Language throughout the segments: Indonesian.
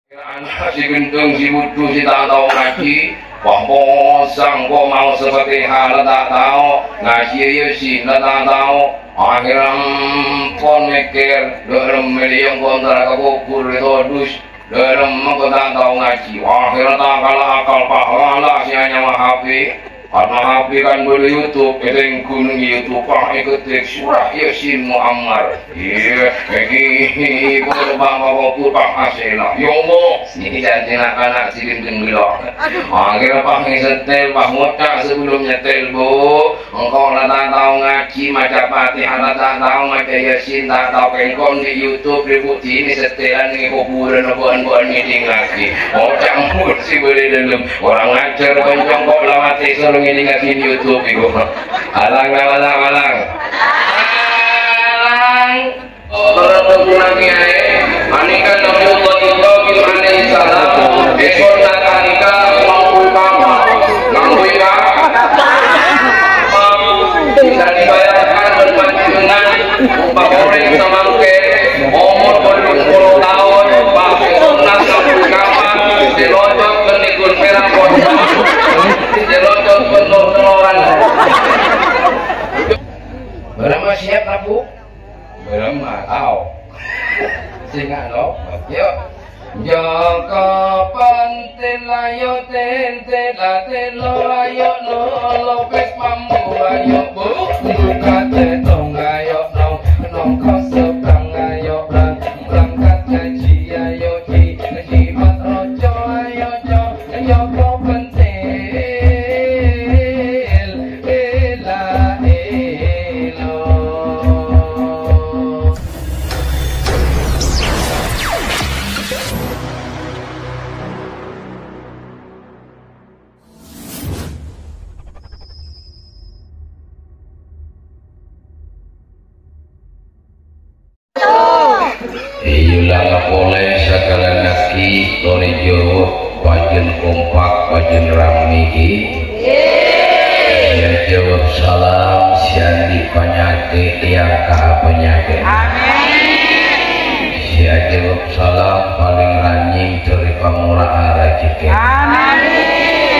Anak si gendeng, si budu, si tak tahu ngaji, wah bosang, kok mau seperti hal tak tahu ngaji ya si tak tahu. Akhirnya pon mikir, dalam milion kontra kabur itu dus, dalam aku tak tahu ngaji. Akhirnya tak kalah akal pahala si hanya mahafi. Karena HP kan boleh YouTube, itu yang gunung YouTube, ketik surah Yasin Muammar. Iya, begini, boleh bawa putang hasilnya. Ya Allah, ini janji anak-anak silin tenggelam. Akhirnya Pak ngesetel, Pak ngocak sebelum nyetel, Bu. Engkau tak tahu ngaji, macam Fatihah, tak tahu macam Yasin, tak tahu kengkong di YouTube, diputi ini setelan ini kuburan, buan-buan meeting lagi. Ngocak mut sih boleh dalam. Orang ngajar, kencong kok lawati selalu ini ngasih di YouTube itu. Alang. Para pengguna Manika Nabi Ibrahim alaihi salam ekor nakanika mampu bisa dibayarkan berpanjangan upah goreng semangke umur 20 tahun pakai sunat kampung kamar dilocok ke nikun perang dilocok ke teloran. Berapa siap Rabu? Berapa tahu? Singa lo, yuk. Joko pantel ayo tente la telo ayo no lopes mambu ayo buka tetong ayo nong kosebang ayo berangkat ngaji ayo jimat rojo ayo joko pentil ela elo. Iyulah boleh segala naki toni Jawa pajen kompak pajen rami ya jawab salam siandi penyakit yang ka penyakit sia jawab salam paling ranjing dari pamula rezeki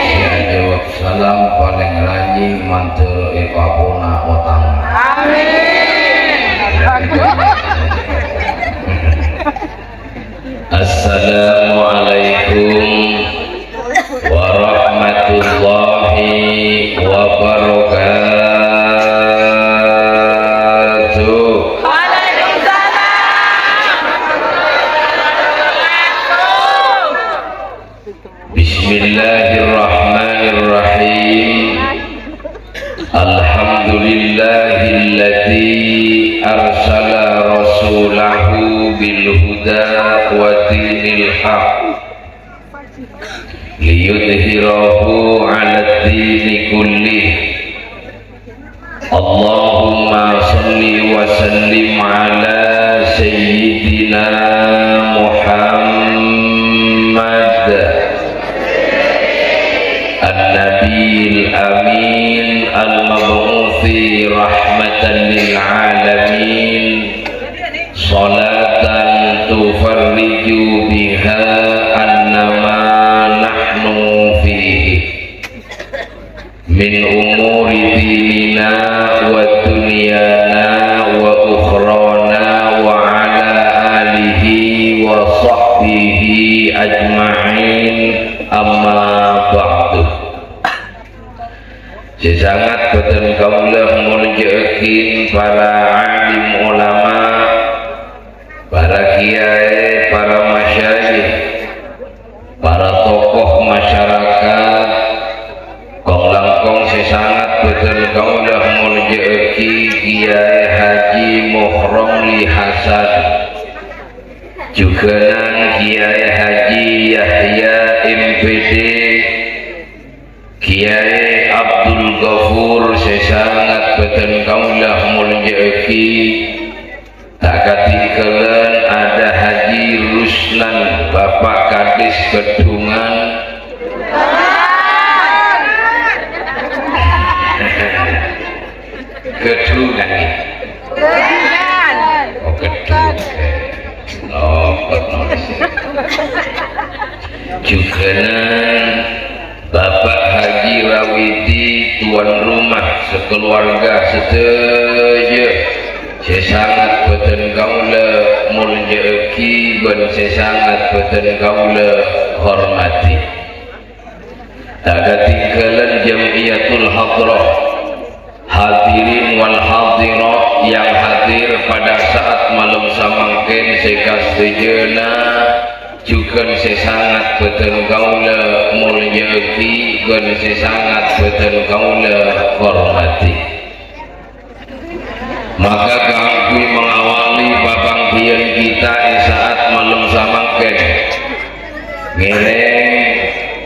sia jawab salam paling ranjing mantul ipapuna utang. Assalamualaikum warahmatullahi wabarakatuh. Bismillahirrahmanirrahim. Alhamdulillahilladzi arsala rasulahu bil huda wa dinil haq liyudhhirahu 'ala dini kullih. Allahumma shalli wa sallim 'ala sayyidina Muhammad an-nabiyil amin al-mab'uthi rahmatan lil alamin salatan tufarriju biha annama nahnu fihi min umuri dinina wa dunyana wa ukhrana wa ala alihi wa sahbihi ajma'in amma ba'du. Sesangat boten kawula mulyakin para alim ulama, para kiai, para masyayikh, para tokoh masyarakat, kong langkong sesangat betul kaulah mulyaki Kiai Haji Muhram Li Hasan, juga Kiai Haji Yahya MPD, Kiai Abdul Ghafur sesangat betul kaulah mulyaki. Tak ketinggalan ada Haji Ruslan Bapak Kadis Bedungan, Gedungan oh Gedungan Juganan Bapak Haji Rawidi tuan rumah sekeluarga seteja saya sangat beten kaula muljaki dan saya sangat beten kaula hormati. Tak ketinggalan Jamiatul Hadrah, hadirin wal hadirat yang hadir pada saat malam samangken sekas sejena juga saya sangat beten kaula mulyaki dan saya sangat beten kaula hormati. Maka kami mengawali babangkian kita saat malam samangken ngereng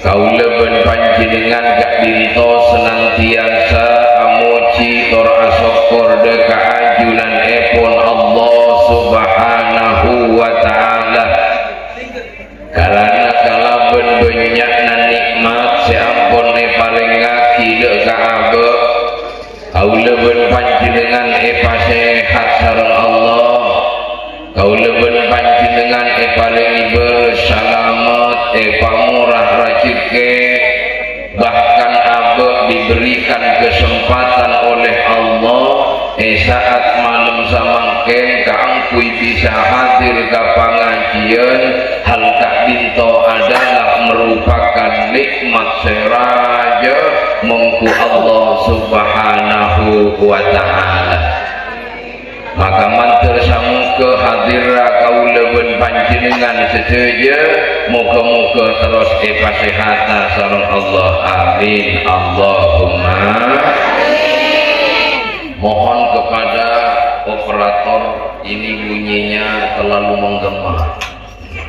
kaula ben panjenengan gak dinto senantiasa amuji tor asokor deka ajunan epon Allah subhanahu wa ta'ala karena kalaben banyak nikmat seampun paling ngaki deka abe kaula ben panjenengan sehat sareng Allah kaula ben panjenengan paling bersalamat pamurah rezeki bahkan abe diberikan kesempatan oleh Allah saat malam samangken kaangkui bisa hadir ke pengajian hal tak dinto adalah merupakan nikmat seraja mengku Allah subhanahu wa ta'ala. Maka mantar samuka hadira kaula ben panjenengan sedaja muga-muga terus kesehatan sareng Allah amin Allahumma mohon kepada operator ini bunyinya terlalu menggema.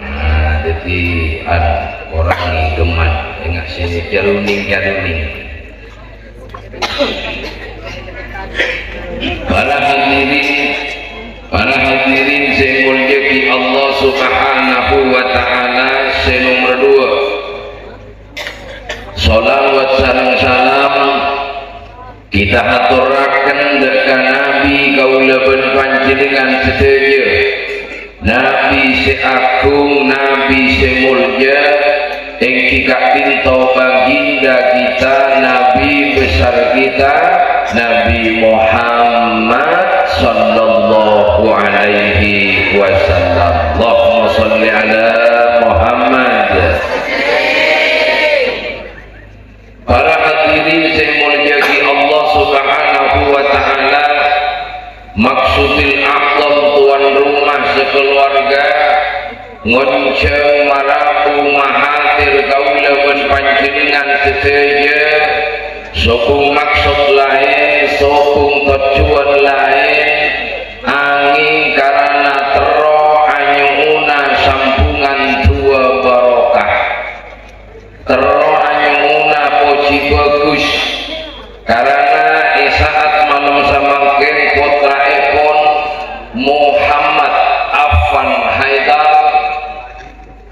Nah, jadi ada orang nih geman dengan sini jaruning. Para hadirin saya mulyaki Allah subhanahu wa ta'ala. Saya nomor 2 sholawat sareng salam kita aturaken dekat Nabi kaula ben panjenengan sedaja Nabi seagung Nabi semulya ing kikak pinto baginda kita Nabi besar kita Nabi Muhammad sallallahu alaihi wasallam. Allahumma sholli ala Muhammad. Para hadirin saya mulyaki Allah subhanahu wa ta'ala, maksudil aqlam tuan rumah sekeluarga ngonceng maraku mahathir kaula ben panjenengan sedaja sokung maksud lain sokung tujuan lain angin karena tero anyuna sambungan dua barokah tero anyuna puji bagus karena saat malam samangken putra epon Muhammad Affan Haidar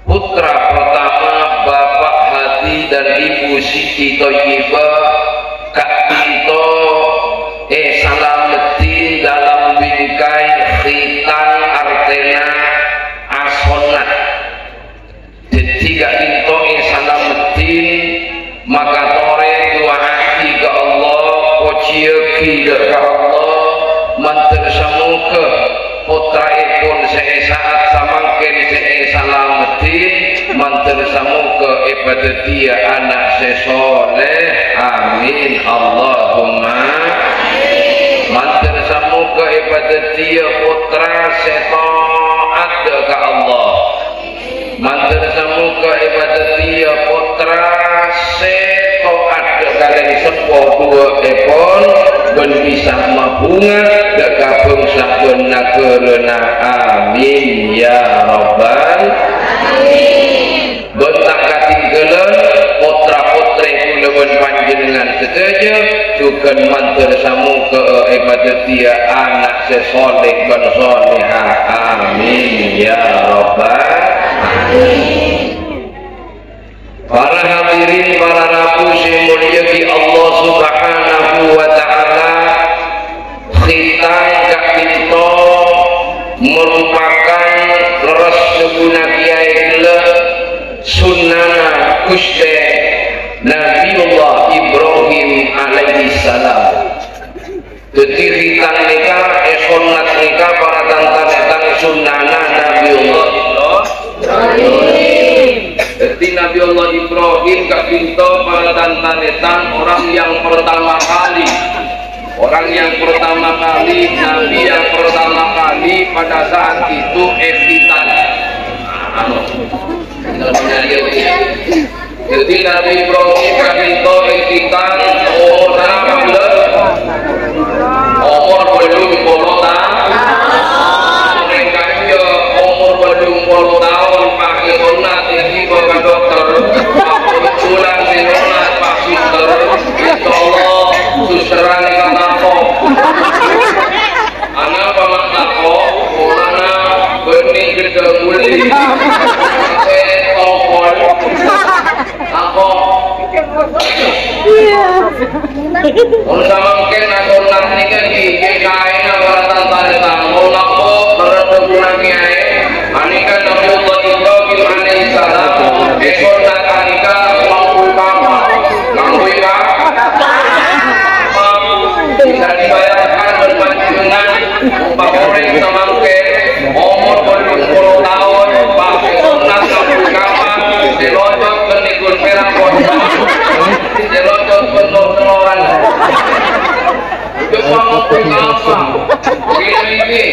putra pertama Bapak Hadi dan Ibu Siti Thayyibah Kak Pinto Salameddin dalam bingkai khitan artena asonat. Jadi Kak Pinto Salameddin maka tore dua hati ke Allah puji ke Allah mantar semuka putra pun saat samangken Salameddin mantar semuka dia anak sesoleh amin Allahumma mantar semuka dia putra setaat ke Allah mantar semuka dia putra setaat kalian sepo dua epon ben bisa mabunga dekabung sabun nagerna amin ya rabbal alamin. Bentak katinggalan putra-putri kula ben panjenengan sedaja juga mantar samuka dia anak sesoleh ben solehah amin ya rabbal alamin. Para hadirin para nabu mulyaki Allah subhanahu wa ta'ala khitan Kak Pinto merupakan leres seguna kiai gila Gusti Nabiullah Ibrahim alaihi salam. Jadi ritang nikah, esonat nikah para tantang sunnana Nabiullah Ibrahim. Jadi Nabiullah Ibrahim kapinto para tantang orang yang pertama kali. Orang yang pertama kali, Nabi yang pertama kali pada saat itu evitan. Jadi Nabi Ibrahim kapinto evitan umur belum 10 tahun. Mereka aja umur belum 10 tahun pakai sunat jadi bapak dokter. Kebetulan di sunat pak suster. Insyaallah susteran kata kok. Anak paman tako, mana bening gede muli. Tokol. Ako. Unsa mungkin nasunat nikah di kain waratan taritan mulak kok berenang kiai anika Nabiullah Ibrahim alaihi salam disunat anika mangkul kama bisa dibayarkan berpanjangan upah orang samangkin umur belum 10 tahun pakai sunat mangkul kama dilocok ke nikul merah kota dilocok penuh teloran cuma mangkul kama ini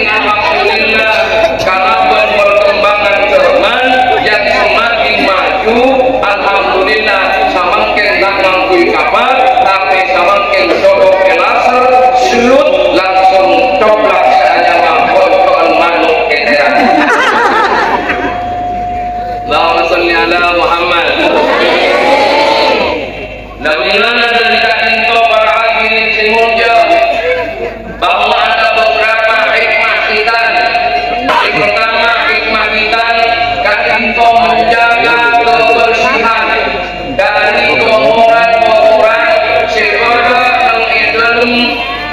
alhamdulillah karena perkembangan zaman yang semakin maju alhamdulillah semakin tak mangkul kapal tapi semakin sodok elasar selut langsung coplak saja mangkul soal manuk keteran. Allahumma salli ala Muhammad. Nabiullah dari kainto para hadirin semuanya bahwa ada beberapa hikmah kita. Yang pertama hikmah kita kainto menjaga kebersihan dari kotoran-kotoran sehingga mengidam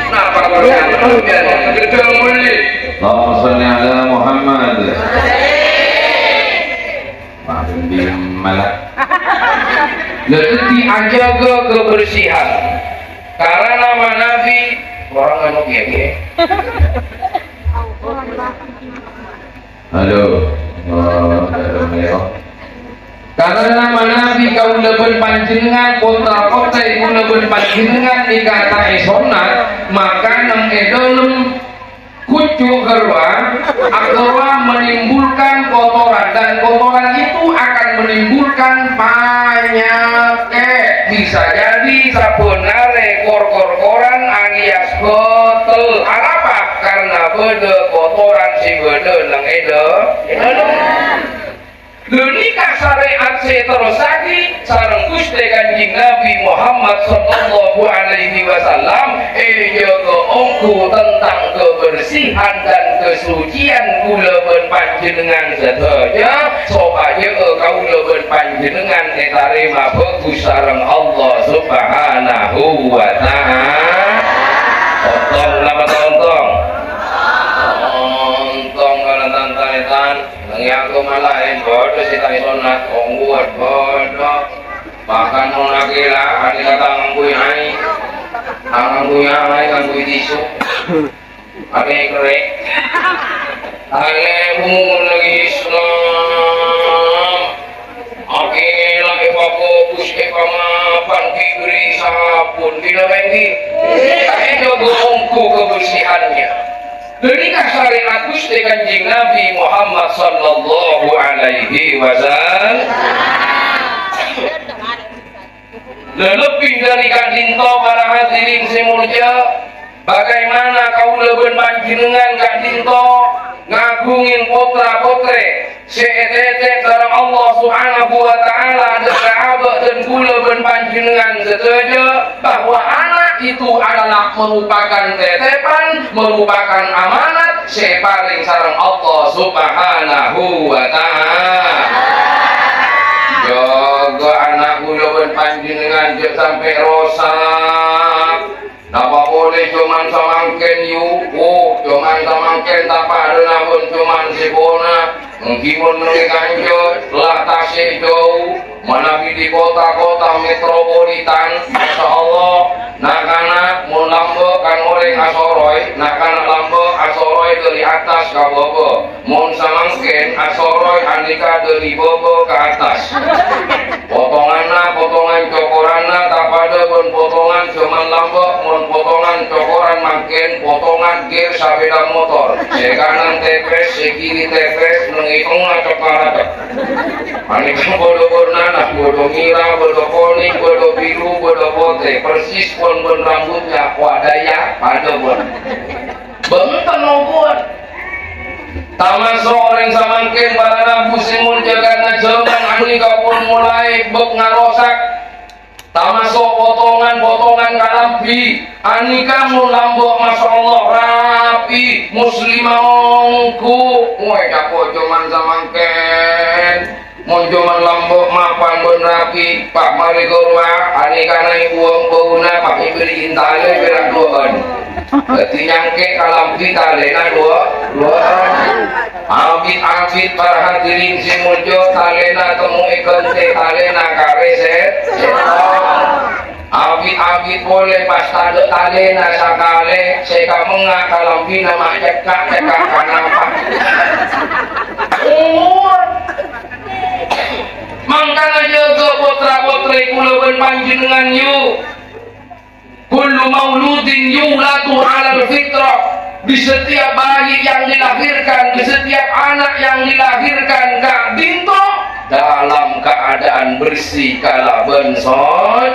napa berkata gede muli. Allahumma shalli ala Muhammad. Maafin dia malak. Lebih ajaga kebersihan karena nama Nabi orang anu kiai. Halo. Karena nama Nabi kau leben panjenengan kota-kota ibu leben panjenengan dikata esonat maka nang edolem kucuk gerwa akhirnya menimbulkan kotoran dan kotoran itu akan menimbulkan penyakit. Bisa jadi sabunare kor-kor-koran alias kotel apa karena bede kotoran si bede nang Dunika syariat terus lagi sareng Gusti Kanjeng Nabi Muhammad sallallahu alaihi wasallam jaga ongku tentang kebersihan dan kesucian kula ben panjenengan sedaya supaya kaula ben panjenengan ditarima bagus sareng Allah Subhanahu wa taala. Tong lama tong. Tong kana tantan yang kemalain bodoh si tani sonat ongguat bodoh bahkan nona kira ada kata ngangkui hai ngangkui tisu ada yang kerek ada bungun lagi Islam akilah evapokus ekamapan kibri sabun bila lagi itu ongku kebersihannya. Dunika syariat Gusti Kanjeng Nabi Muhammad sallallahu alaihi wasallam. Lebih dari kadinto para hadirin semulja, bagaimana kau leben panjenengan kadinto ngagungin putra-putre seetetek sareng Allah Subhanahu wa taala dan sahabat dan kula ben panjenengan setuju bahwa anak itu adalah merupakan tetepan, merupakan amanat separing sareng Allah Subhanahu wa taala. Jaga anak kula ben panjenengan jangan sampai rosak. Napa boleh cuman samangken yuku, cuman samangken tak pada namun cuman sibona mengkimun mengikanjut lah tasih jauh menabi di kota-kota metropolitan. Masya Allah nakana mun lambo kan orang asoroy nakana lambo asoroy dari atas ke bobo mun samangken asoroy andika dari bobo ke atas potongan cokoranna tak pada pun potongan cuman lambo mun potongan cokoran makin potongan gear sepeda motor sekanan tepes sekiri tepes menghitung coklat anikah bodoh nanah bodoh mira bodoh kuning bodoh biru bodoh putih persis pun rambutnya wadaya pada pun benten nobun tamasuk orang samangkin para nabu simun jagana jaman anika pun mulai bek ngarosak tamasuk potongan kalambi anika mun lambok Masya Allah rapi muslimongku woi jago cuman samangkin mun cuman lambok mapan pun rapi pak mari kurwa anika naik uang bauna pak ibri intale berak duaan berarti nyangke kalambi talena dua Abid para hadirin si mujo talena temu ikan teh talena kareset Abid boleh pas tade talena sakale seka menga kalambi nama cekak kenapa mangkana jaga putra-putri kulawan panjenengan yuk kullu mauludin yulatu alal fitrah di setiap bayi yang dilahirkan di setiap anak yang dilahirkan Kak Binto dalam keadaan bersih kala bensot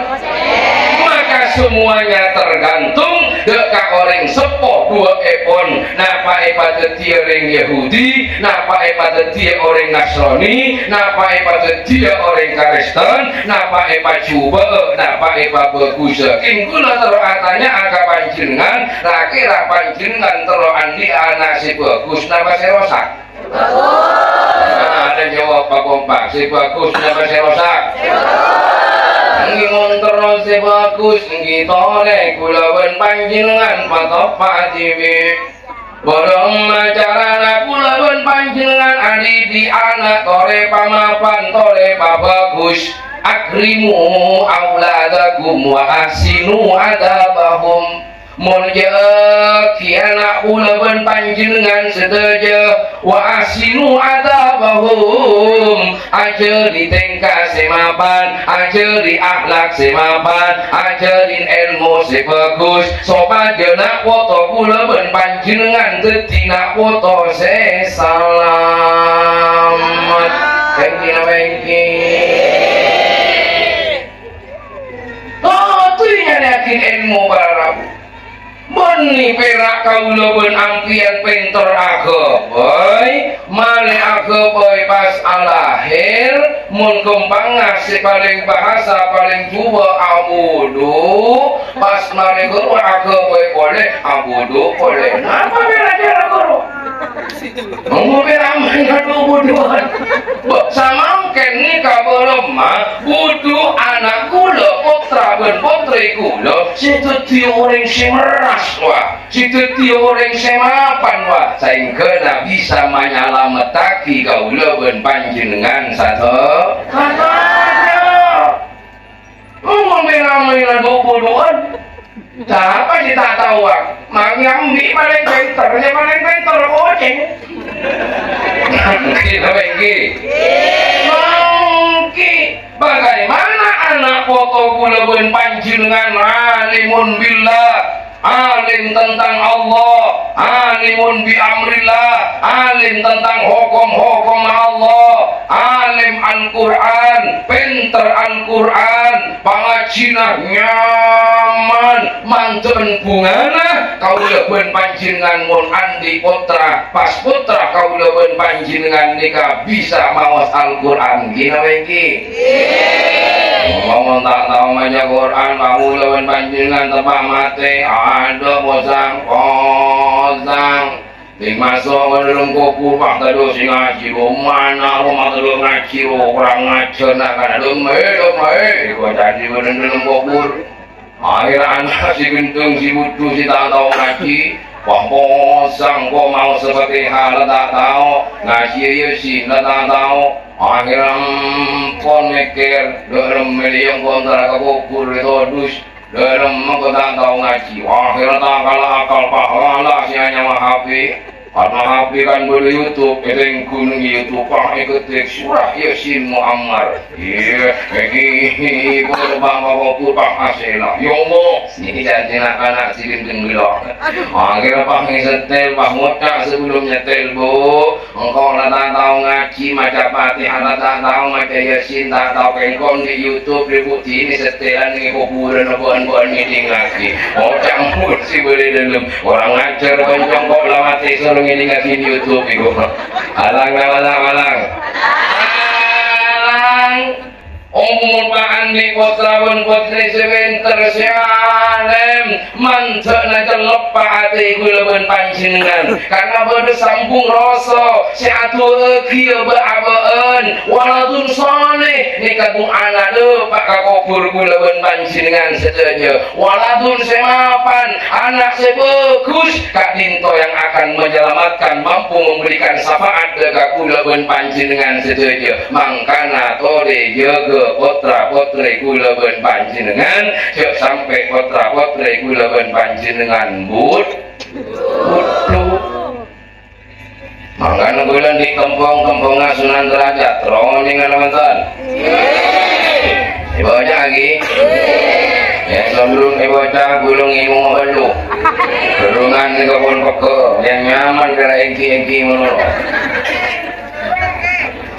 maka semuanya tergantung dekat orang sepoh dua epon napa epa dia orang Yahudi napa epa dia orang Nasrani napa epa dia orang Kristen napa epa coba napa epa begusa kingkula teroatanya agak panjenengan rakira panjenengan teroan di anak si bagus napa serosak ada jawab Pak Kompak si bagus napa serosak ngimun terus si bagus ngitone kulawan panjenengan patopak cibi borong macarana kulawan panjenengan adi di anak tore pamapan tore bagus akrimu auladakum wa asinu adabahum Monjak kiana ulawan panjenengan sedaja wa asinu adabahum ajari tingkah semapan ajari akhlak semapan ajarin ilmu sebagus sopaja nak foto ulawan panjenengan tetina foto sesalamat bengki oh tuh yakin ilmu barang Beni perak kaulawan ampian pinter boy male boy pas alahir mun kembang ngasih paling bahasa paling jua abudu pas male guru boy boleh abudu boleh apa bela cara guru ngomong ramai buduan sama kini kabelum mah budu anak kula putra ben putri kula situ tiap orang semeras wah situ tiap orang semapan wah sehingga bisa menyelamataki kaula ben panjenengan satu kata ngomong ramai buduan siapa sih tak tahu mengambil paling pintar siapa paling pintar kucing kita pergi bagaimana anak foto kulawan panjenengan alimun billah alim tentang Allah alimun bi amrillah alim tentang hukum-hukum Allah alim Al-Quran pinter Al-Quran pangajina nyaman mantun bungana kaulawan panjenengan mun andi putra pas putra kaulawan panjenengan nika bisa maos Al-Quran gina iki ngomong tak tahu maca Quran kaulawan panjenengan tepak mate ada posang masuk ke dalam kopi pak tado sing ngaji mana rumah tado ngaji orang ngajar nak kan lemai kau jadi dalam kopi akhir anak si gendeng si budu si tak tahu ngaji Wahpo sangko mau seperti hal tak tahu ngasih si tak tahu akhiram pon mikir dalam miliang kontra kabur itu dus dalam mengkotak tahu ngaji akhirnya tak kalah akal pahala sianya mahafi karena hafi kan boleh YouTube itu yang gunung YouTube ketik surah Yasin Muammar iya begini boleh bawa kurang asilah yomo ini janji anak silin tenggelam akhirnya pak setel pak ngocak sebelum nyetel bu engkau tak tahu ngaji macam Fatihah tak tahu macam Yasin tak tahu kengkong di YouTube dibuti ini setelan ini kuburan buan-buan meeting lagi ngocak mursi boleh dalam orang ngajar kencang kok lawati selalu ini ngasih di YouTube itu alang umur paan di kota pun putri sebentar sialem mantakna celok paati gulaban panjenengan karena bersambung rasa si atu kia beabaan waladun soleh ni katung anak de pak kakobur gulaban panjenengan saja waladun semapan anak sebagus kak dinto yang akan menyelamatkan mampu memberikan syafaat dekat gulaban panjenengan saja mangkana tole jaga putra putri kula ben panjenengan cek sampai putra putri kula ben panjenengan butuh mangkana kula di kampung Sunan Derajat roning alamantan ibu aja lagi ya sebelum ibu aja gulung ibu malu gerungan di kebun peke yang nyaman kira engki menurut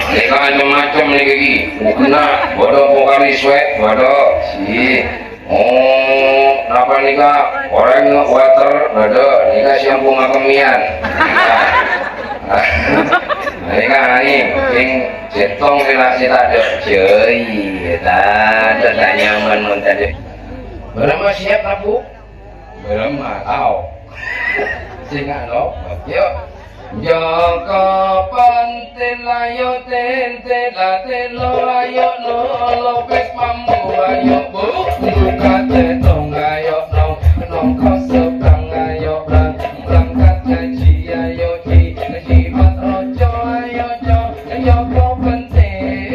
ini kan macam-macam nih gigi kena bodoh pokali sweat bodoh si apa nih kak orang water bodoh nih kak shampoo makemian ini kan ini jetong relasi tak ada cuy tak ada nyaman mun tadi berapa siap aku berapa tahu singa lo yuk Joko pentil ayo tente la telo ayo no lopes mambu ayo buka tetong ayo nong kosebang ayo berangkat ngaji ayo jimat rojo ayo Joko pentil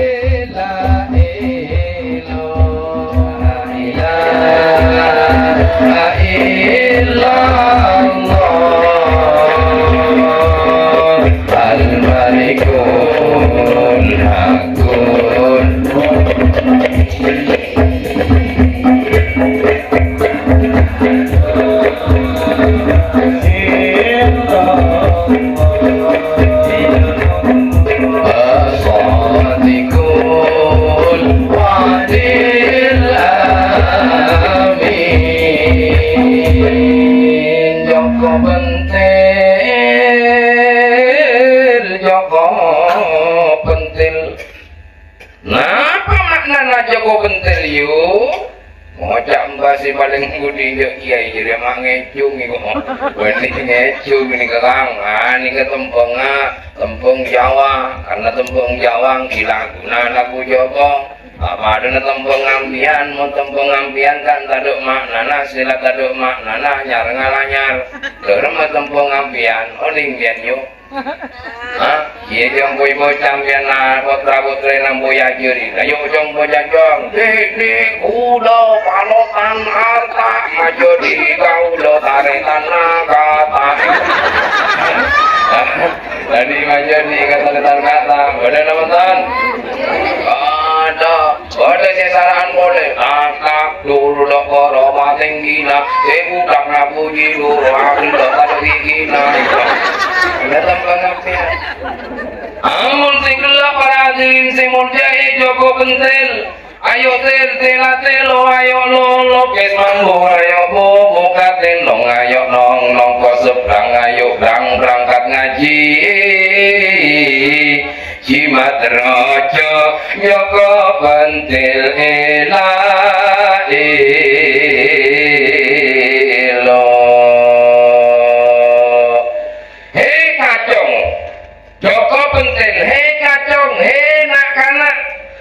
ela elo Joko pentil yuk ngocak mbasi paling budi yuk kiai jadi mak ngecung iku wani ngecung ini kakang ini ke tempeng Jawa karena tempeng Jawa gilaguna lagu Joko apa ada tempeng ampian mau tempeng ampian kan taduk maknana sila taduk maknana nyar ngalanyar kerema tempeng ampian oling bian yuk iya jong boy campion na putra putri nampu ya juri ayo jong boy jong dik udah palotan harta maju di kaulo taretan kata tadi maju di kata bener teman-teman ada sesaran boleh tak dulu lo koroma tinggi na budak na puji dulu aku lo tak gigi na datang pengampian amun tinggal para hadirin sing mulyai Joko pentil ayo tela telo ayo lo kes mambu ayo buka tendong ayo nong kosebrang ayo berangkat ngaji jimat rojo Joko pentil Joko pentil hei kacong hei nak kanak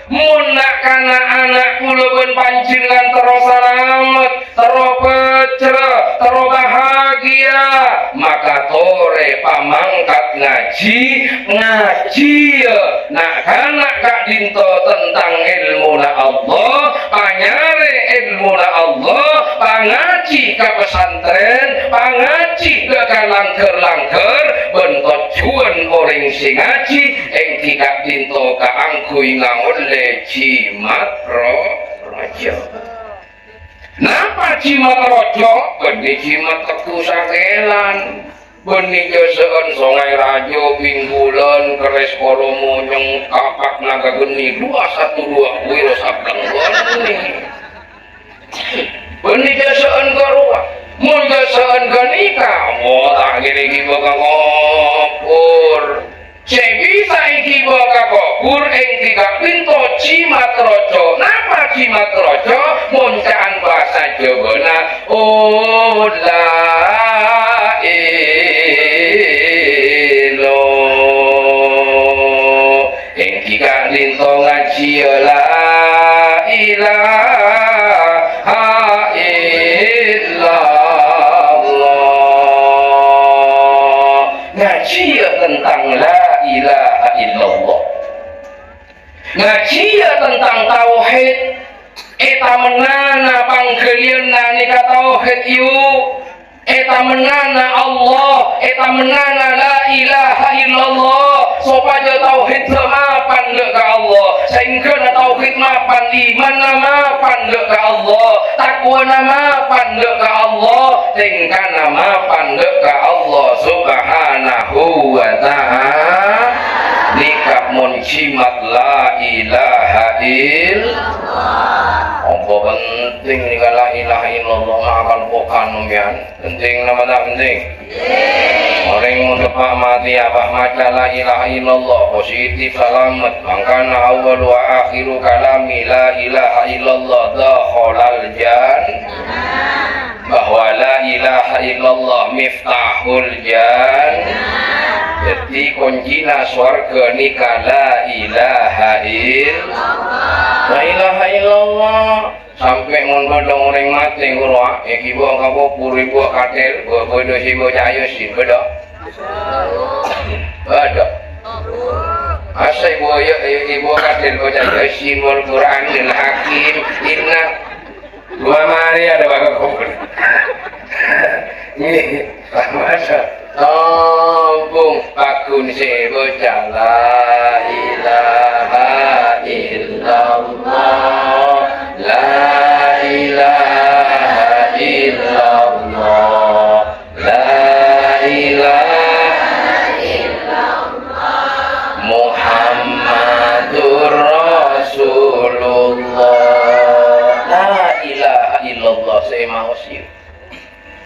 mun nak kanak anak kula ben panjenengan terus selamat terus pecera terbahagia, maka tore pamangkat ngaji nak kanak kak dinto tentang ilmu na Allah, panyare ilmu na Allah, pangaji ke pesantren, pangaji ke langker-langker, bentot cuan orang si ngaji, yang tidak dinto ka angkui ngangun le jimat rojo. Napa jimat rojo? Benih jimat teku sakelan, benih jasaan songai rajo minggulan keres kolomo nyong kapak naga geni 212 wiro sabdang geni. Benih jasaan garua, mun jasaan ganika, tak gini bakal ngopur. Sebisa iki bakal ngopur, ing tiga pintu jimat rojo. Napa jimat rojo? Muncaan bahasa Jawa na oh la ilo ing tiga pintu ngaji la ilaha illallah. Ngaji tentang la ilaha illallah, ngaji tentang tauhid. Eta menana panggeliana nika tauhid yu, eta menana Allah, eta menana la ilaha illallah. Supaya tauhid mapan le ka Allah, sehingga tauhid mapan iman mapan le ka Allah, takwa mapan le ka Allah, tingkana mapan le ka Allah subhanahu wa ta'ala. Nikah munjimat la ilaha illallah. Apa penting nih la ilaha illallah makal pokan yan. Penting nama tak penting. Orang mendepak mati apa maca la ilaha illallah positif selamat. Mangkana awal wa akhiru kalami la ilaha illallah dakhalal jannah. Bahwa la ilaha illallah miftahul jannah. Jadi kuncinya swarga nikah la ilaha illallah. La ilaha illallah. Sampai mondodong orang mati ngurwa, ibu kamu puri buah katil, buah bodoh si buah cahaya si beda. Beda. Asal ibu katil buah cahaya si mul Quran lil hakim inna. Dua mari ada bagai kubur. Ini masa Tombung pakun si bocah la ilaha illallah, la ilaha illallah, la ilaha illallah, Muhammadur Rasulullah. La ilaha illallah saya mau sih.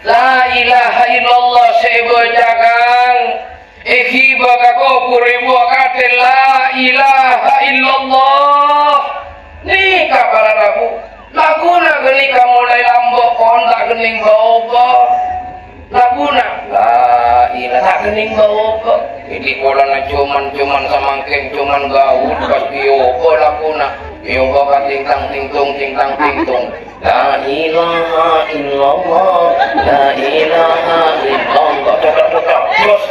La ilaha illallah sebejagang iki bakako puribu kate la ilaha illallah. Nika para rabu laguna geni mulai lambok kon tak gening baoba laguna la ilaha gening baoba iki kolana cuman samangkeng cuman gaul pas bioba laguna bioba katingtang tingtung la ilaha illallah, la ilaha illallah. Terus,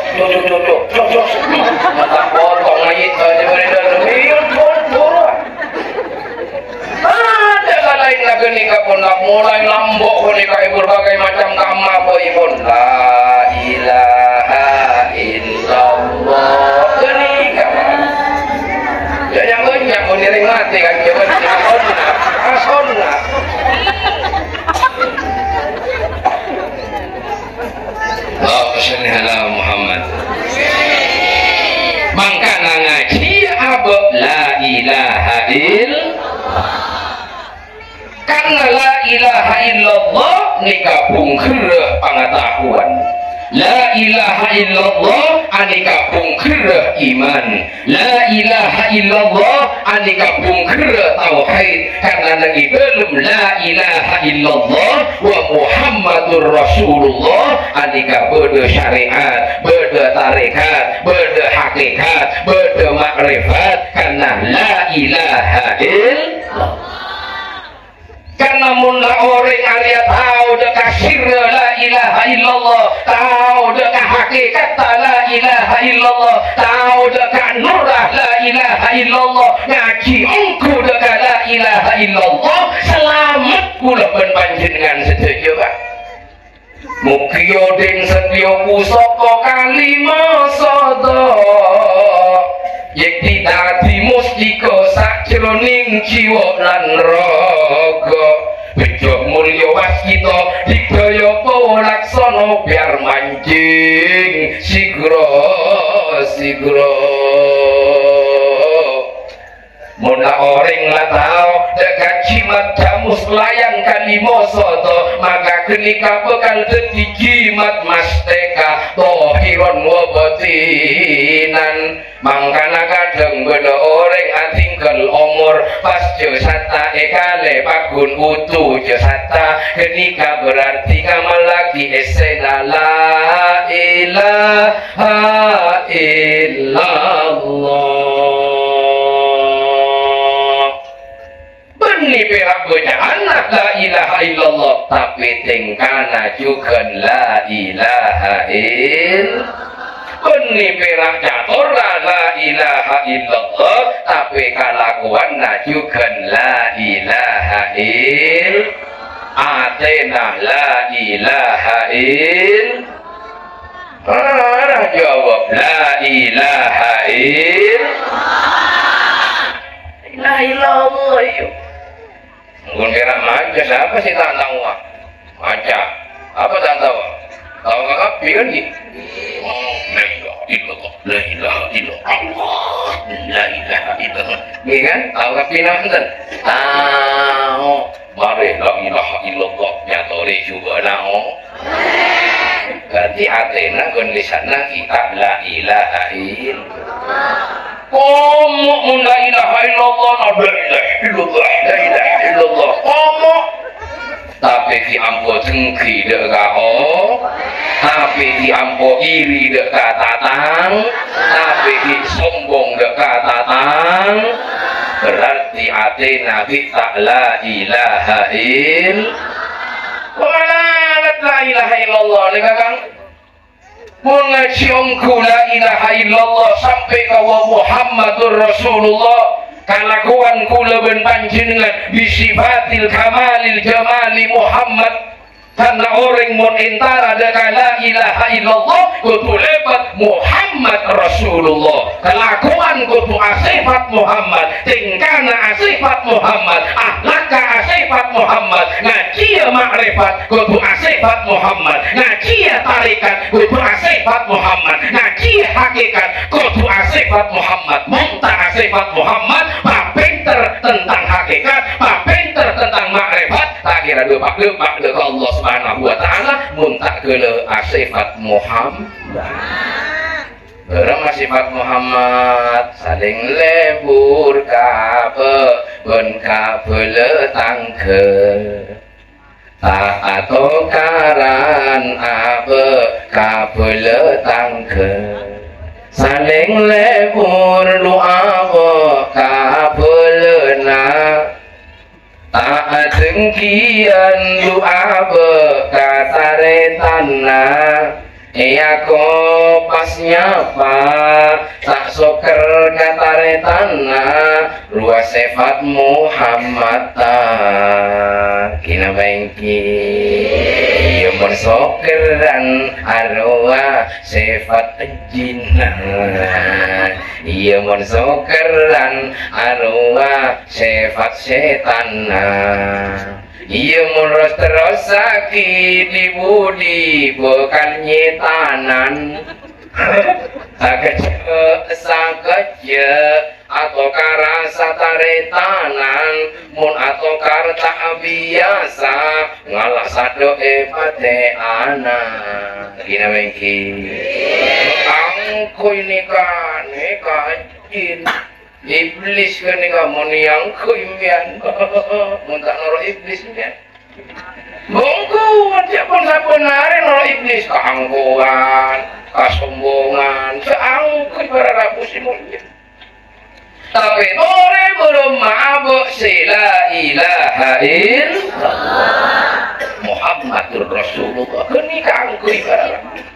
mata potong mayit aja beredar milion bor. Ada lain lagi nikah pun nak mulai lambok nikah berbagai macam kamar pun. La ilaha illallah. Nikah. Jangan banyak pun niring mati kan jangan asonna. Allahumma shalli ala Muhammad. Mangkana ngaji apa la ilaha illallah. Karena la ilaha illallah nikabung kerah pengetahuan. La ilaha illallah anika bungkera iman. La ilaha illallah anika bungkera tauhid. Karena lagi belum la ilaha illallah wa Muhammadur Rasulullah anika beda syariat, beda tarekat, beda hakikat, beda makrifat. Karena la ilaha illallah. karena munlah orang Arya tahu dekat sirra la ilaha illallah, tahu dekat hakikat la ilaha illallah, tahu dekat nurah la ilaha illallah, ngaji engku dekat la ilaha illallah, selamat kula panjenengan setuju Pak. Mugia den setya pusaka kalima sada yekti dadi mustika sakjroning jiwa lan raga. Bejo mulya waskita digdaya palaksana biar manjing sigra sigra. Mula orang latau dekat jimat jamus layang kalima sada maka kenika bekal dadi jimat masteka tohiron wa batinan. Mangkana kadang beda orang atinggal umur pas jasata ekale pakun utu jasata kenika berarti kamal lagi esena la ilaha illallah. Benih perak bacaan la ilaha illallah tapi tingkana juga la ilaha illallah. Benih perak catur la ilaha illallah tapi kelakuan juga la ilaha illallah. Atena la ilaha illallah. Jawab la ilaha illallah. La ilaha illallah. Mungkin perak maja siapa sih tak tahu maja apa tak tahu? Tahu nggak api kan gitu? La ilaha illallah, la ilaha illallah, la ilaha illallah. Iya kan? Tahu api nonton? Tahu. Mari la ilaha illallah nyatore juga nao. Berarti Athena kondisana kita la ilaha illallah. Komo la ilaha illallah, la ilaha illallah, la ilaha illallah. Komo tapi di ampo dengki dekat tapi di ampo iri dekat tatang, tapi di sombong dekat tatang, berarti Athena kita la ilaha illallah. La ilaha illallah nih kakang. Mengaji ongku la ilaha illallah sampai kawa Muhammadur Rasulullah. Kalakuan kula ben panjenengan bisifatil kamalil jamali Muhammad karena orang mun intara dengan la ilaha illallah kudu lebat Muhammad Rasulullah. Kelakuan kudu asifat Muhammad, tingkana asifat Muhammad, ahlaka asifat Muhammad, ngaji makrifat kudu asifat Muhammad, ngaji tarikat kudu asifat Muhammad, ngaji hakikat kudu asifat Muhammad. Munta asifat Muhammad, pak pinter tentang hakikat, pak pinter tentang makrifat, tak kira lupa ke Allah Subhanahu wa ta'ala muntak ke asifat Muhammad. Berama sifat Muhammad saling lebur kape ben kape letangke tak atau karan ape kape letangke saling lebur lu'awa kape lena tak dengkian doa bekataretana ko pas nyapa tak soker kataretana ruas sifat Muhammad kina bengki iya monsokeran arwah sifat jinnah iya monsokeran arwah sifat setan iya menurut terus sakit di budi bukan nyetanan sakece atau karasa taretanan mun atau karta biasa ngalah sado pate anak gina bengki angko ini kan jin iblis kan nih kamu nih yang kuimian muntah noro iblis nih bongku aja pun sabenare noro iblis keangkuhan kesombongan seangkuh berarabu si mulia tapi boleh belum ma'abuk la ilaha illallah Muhammadur Rasulullah kenikah angkui barang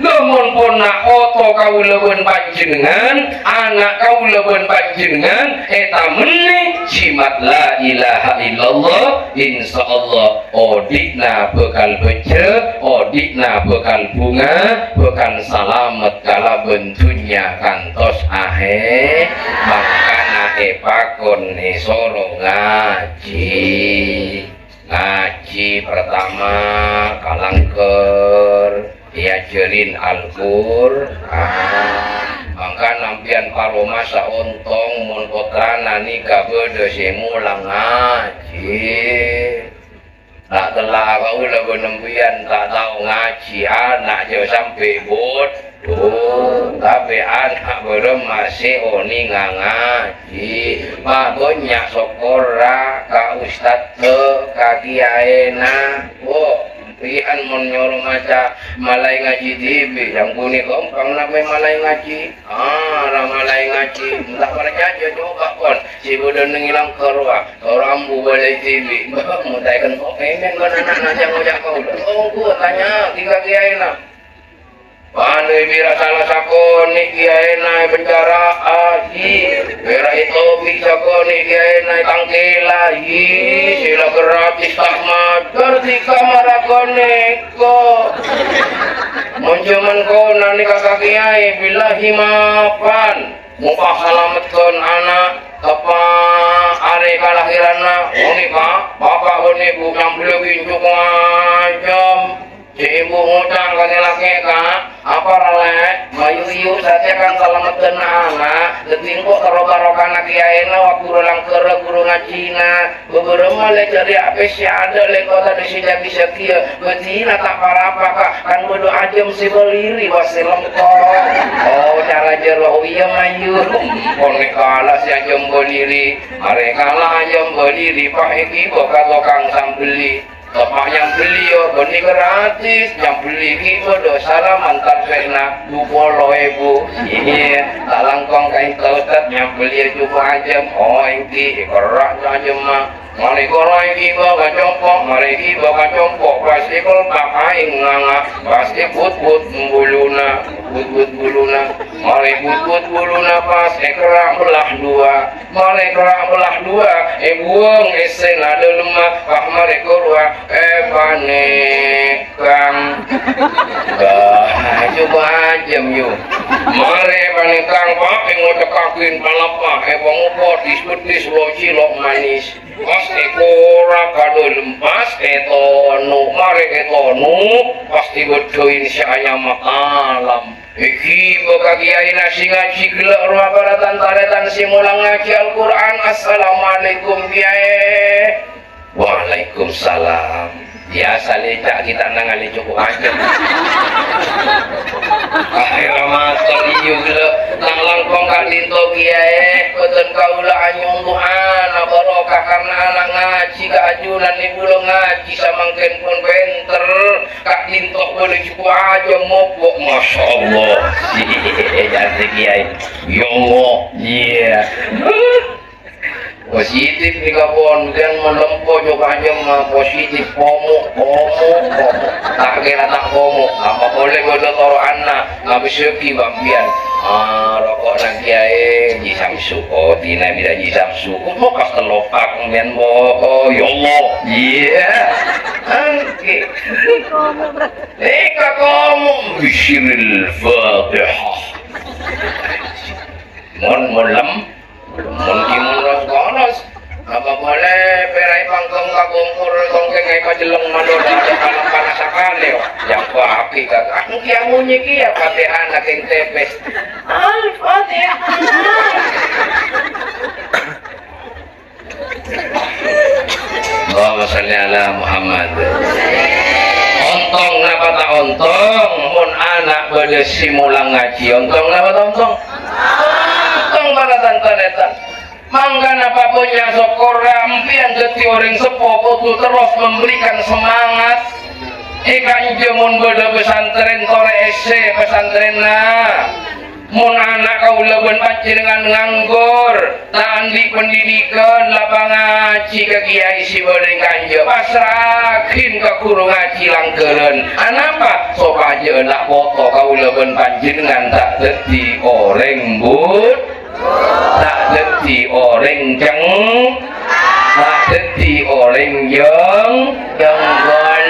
lamun pun nak oto kau lewen panjenengan anak kau lewen panjenengan eta meneh jimat la ilaha illallah insyaallah odikna bekal beje odikna bekal bunga bekal salamet kala bentunya kantos ahe makana pakon soro ngaji pertama kalangker diajarin Al-Qur'an maka nampian paroma saontong mun putrana nikah beudeus mulang ngaji tak telah kau lebih nempian tak tahu ngaji anak jauh sampai bodoh tapi anak belum masih oni ngaji mak banyak sokora ka ustad te ka kiaena pian mon nyuruh maca malai ngaji TV yang kuning gampang namanya malai ngaji malai ngaji entah mereka aja coba kon si bodoh ngilang kerwa rambu balai TV mutai kan kok pengen kan anak aja ngojak kau gua tanya tiga kiai nak pandai bira salah sakoni kiai naik penjara bira itu bisa koni kiai naik tangkila sila gratis tak madar di kamar akone ko mencuman ko nani kakak kiai billahi maafan muka salametkan anak apa are kalahirana ini pak bapak ini bu yang belum injuk macam si ibu ngutang kaki laki kak apa rale mayu saja kan salametkan anak geting kok tarokan anak kiai waktu ulang kere guru ngajina beberapa le cari apa sih ada le kota di sini bisa kia betina tak apa kak kan bodoh ajem si beliri wasilem kok cara jero iya mayu konek kalah si ajem beliri mereka lah ajem beliri pak iki bokat lokang sambeli bapak yang beli beli gratis yang beli kita dosa lah mantan kena 20.000 iya tak langkong kain tautat yang beli juga aja ini kerak aja mah mari korai kita gak compok mari kita gak compok pasti kalau pakai nganga pasti but buluna mari but buluna pas kerak belah dua mari kerak belah dua buang esen ada lemah pak mari korwa panekang coba aja yuk mari panekang pak mau tekakin palapa bang disputis lo cilok manis pasti korak kado lempas ketonu mari ketonu pasti bedoin saya makalam iki boka kiai nasi ngaji gelak rumah baratan taretan simulang ngaji Al-Quran assalamualaikum kiai waalaikumsalam biasa lecak kita nangali cukup aja akhirnya masuk iyo gelak nang langkong kak dinto kiai beten kaulah anyung Tuhan barokah karena anak ngaji kak ajunan ibu lo ngaji samangken pun benter kak dinto boleh cukup aja mopok masya Allah jadi kiai ya Allah iya positif nih kapon dan melempo juga aja mah positif komo tak kira tak komo apa boleh bodoh toro anak nggak bisa kibampian rokok nanti ae jisamsu tina bila jisamsu mau kas telopak kemudian ya Allah iya eka komo bisiril fatihah mon konos apa boleh perai pangkong kagumpur kongkeng ay pajeleng madoda kalang panasakan leo yang api kakak ang kiamunyi kia Fatihah naking tepes Al-Fatihah Allahumma sholli ala Muhammad ontong napa tak ontong mun anak bedes simulang ngaji ontong napa tak ontong baratan-baratan mangga apapun yang sokor rampian geti orang sepo kudu terus memberikan semangat ikan jemun beda pesantren tore ese pesantren mun anak kaula ben panjenengan nganggur tak andi pendidikan lapang ngaji ke kiai si beureung kanja pasrahin ka guru ngaji langkeureun anapa sok aja nak foto kaula ben panjenengan tak dadi oreng but tak dadi oreng jeng tak dadi oreng jenggol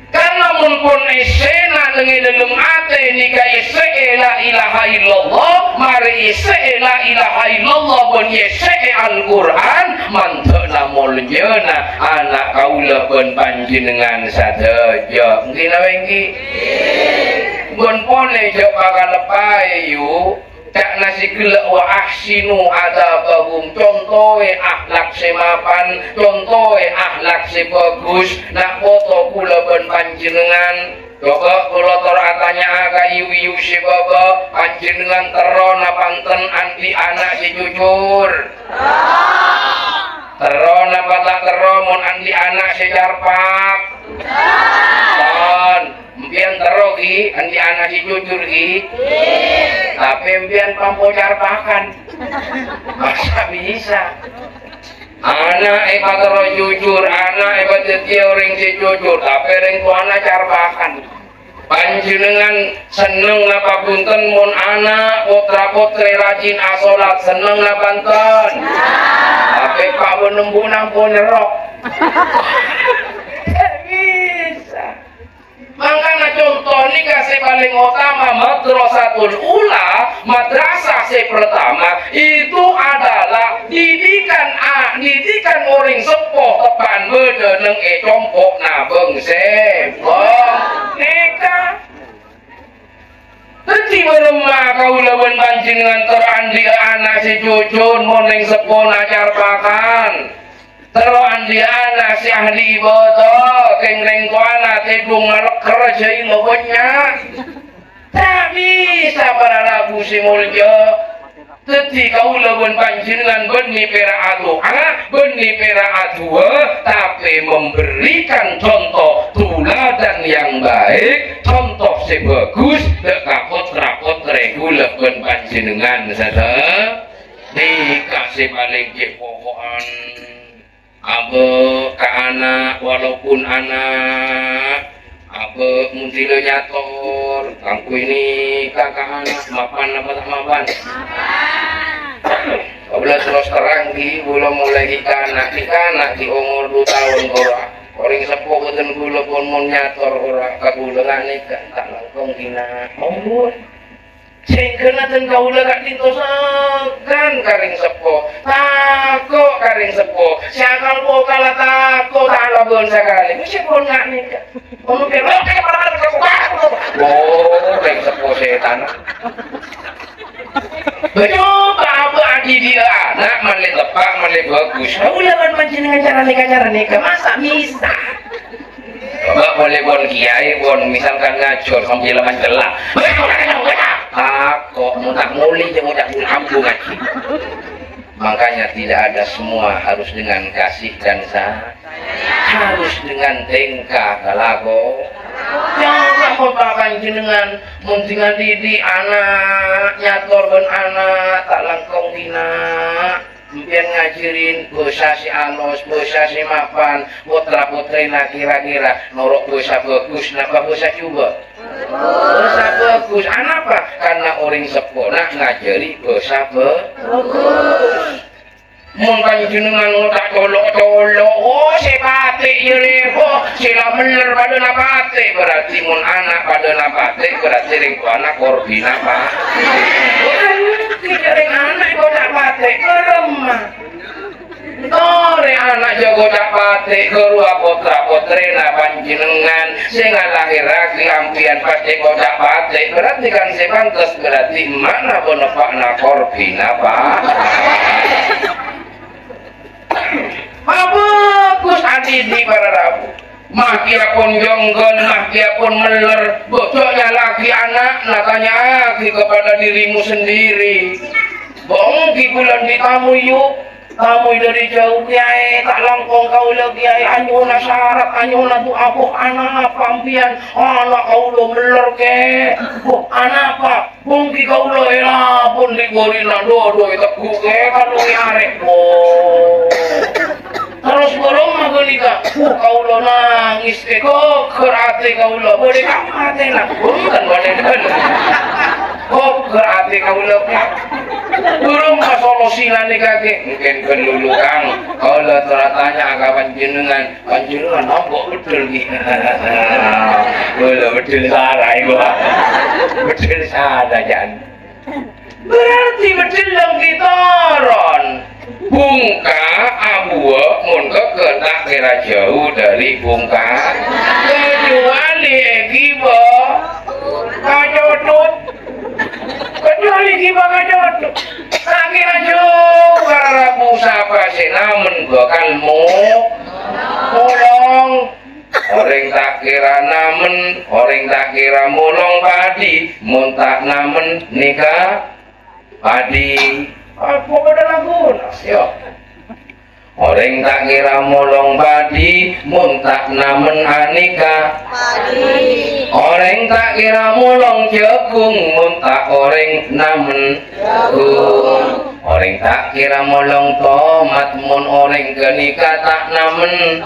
karena mumpun esena dengan dalam ate nika ese la ilaha illallah mari ese la ilaha illallah pun ese Al-Quran mantena mulnyana anak kaula pun panjenengan sadaya nggih wengki pun pole jek bakal lepai yu tak nasi gelak wa ahsinu adabahum contohe akhlak semapan contohe akhlak sebagus nak foto kula ben panjenengan coba kula tanya aga iu si baba panjenengan terona panten anti anak si jujur terona patah teromon anti anak si jarpak mbian terogi anti anak si jujur gi tapi mbian pampocar pakan masa bisa anak patero jujur anak dadi orang si jujur tapi ring tuana carpakan panjenengan seneng napa punten mun anak putra putri rajin asolat seneng napa banten tapi pak menembu nampun nerok bisa makanya contoh ini kasih paling utama madrasatul ula madrasah pertama itu adalah didikan orang sepuh tepan bedeneng compok nabeng sepong neka tadi beremah kaula ben panjenengan terandi anak si jujun moning sepuh nacar pakan teroan di anak si ahli ibadah kengreng tuana tedung ngeleker jai lobonya tak bisa para lagu si mulya teti kaula ben panjenengan benih pera adua tapi memberikan contoh tuladan yang baik contoh sebagus dekapot rapot regula ben panjenengan sada dikasih balik ke pohokan abe ke anak walaupun anak abe muntile nyator kangku ini kakak anak mapan apa tak mapan kabla terus terang di belum mulai kita anak di umur 2 tahun orang sepuh boten kula pun mun nyator ora kabulengan nika tak langkung dina umur sing kena ten kaula gak dintosakan karing sepuh takok karing sepuh siakal po kala takok tak labon sakali mesti pun ngak nika ono pero karing sepuh setan coba apa adi dia anak mali tepak mali bagus kaula ban panjenengan cara nikah masa bisa coba boleh bon kiai bon misalkan ngajor sambil mencelak kok mutak muli jeung udah ampun ngaji makanya tidak ada semua harus dengan kasih dan sayang harus dengan tingkah kalago jangan bapak panjenengan muntingan didi anak nyator ben anak tak langkong dina mungkin ngajarin bahasa si anos, bahasa si mapan putra putrina kira-kira norok bahasa bagus napa bahasa coba bahasa bagus anapa karena orang sepuh nak ngajari bahasa bagus mun panjenengan ngotak colok-colok oh sepate yerepo sila meler pada napate berarti mun anak pada napate berarti ring anak korbina pak ring anak kotak pate keremah Tore anak jago capate kerua putra putrina panjenengan sing lahir lagi ampian pasti kotak pate berarti kan sepantes berarti mana bonopakna korbina pak bagus adidi para rabu makia pun jonggol makia pun meler bocoknya lagi anak nakanya lagi kepada dirimu sendiri bongki bulan ditamu yuk tamu dari jauh kiai tak langkong kau lagi kiai anyuna syarat anyuna tu anak pampian anak kau lo meler ke anak apa mungkin kaulah ya pun digorina dodo itu kuke kalau arek terus borong mah genika kaulah nangis kok kerate kaulah boleh kamate lah bukan boleh kok kerate kaulah burung mah solusinya nih kakek mungkin pendulu kang kaulah teratanya agapan panjenengan nombok betul gitu betul sarai gua betul salah jangan berarti betul yang kita ron bungka abua munka kena kira jauh dari bungka kecuali ekibo kacotut kecuali ekibo kacotut kira jauh karena busapa namun bakal mulong orang tak kira namen orang tak kira mulong padi muntak namen nikah padi apa pada lagu yo orang tak kira mulong padi muntak namen anika padi orang tak kira mulong jagung muntak orang namen jagung orang tak kira mulong tomat mun orang kenika tak namen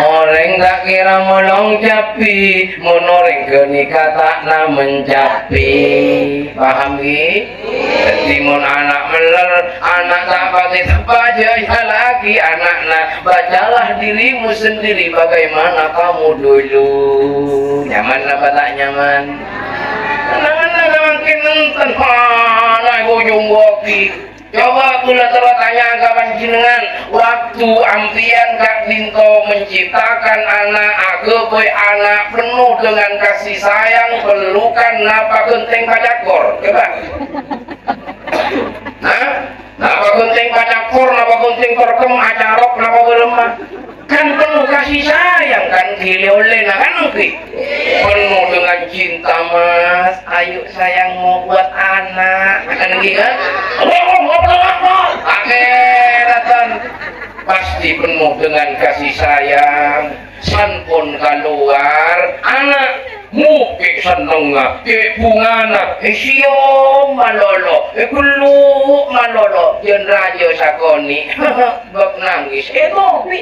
orang tak kira mulong capi mun orang kenika tak namen capi paham ki? Jadi mun anak meler anak tak pakai baca ya lagi anaknya bacalah dirimu sendiri bagaimana kamu dulu nyaman apa tak nyaman kenangan makin nonton naik ujung boki coba kula tanya kapan jenengan waktu ampian Kak Dinto menciptakan anak agepoy anak penuh dengan kasih sayang pelukan napa genteng pacakor coba nah napa genteng pacakor napa genteng perkem acarok napa beremah kan penuh kasih sayang kan gile oleh nah kan mungkin penuh dengan cinta mas ayo sayang mau buat anak kan gitu kan akhiratan pasti penuh dengan kasih sayang sanpun keluar anak muke seneng ke bungana sio malolo kulu malolo jen rajo sakoni bak nangis topi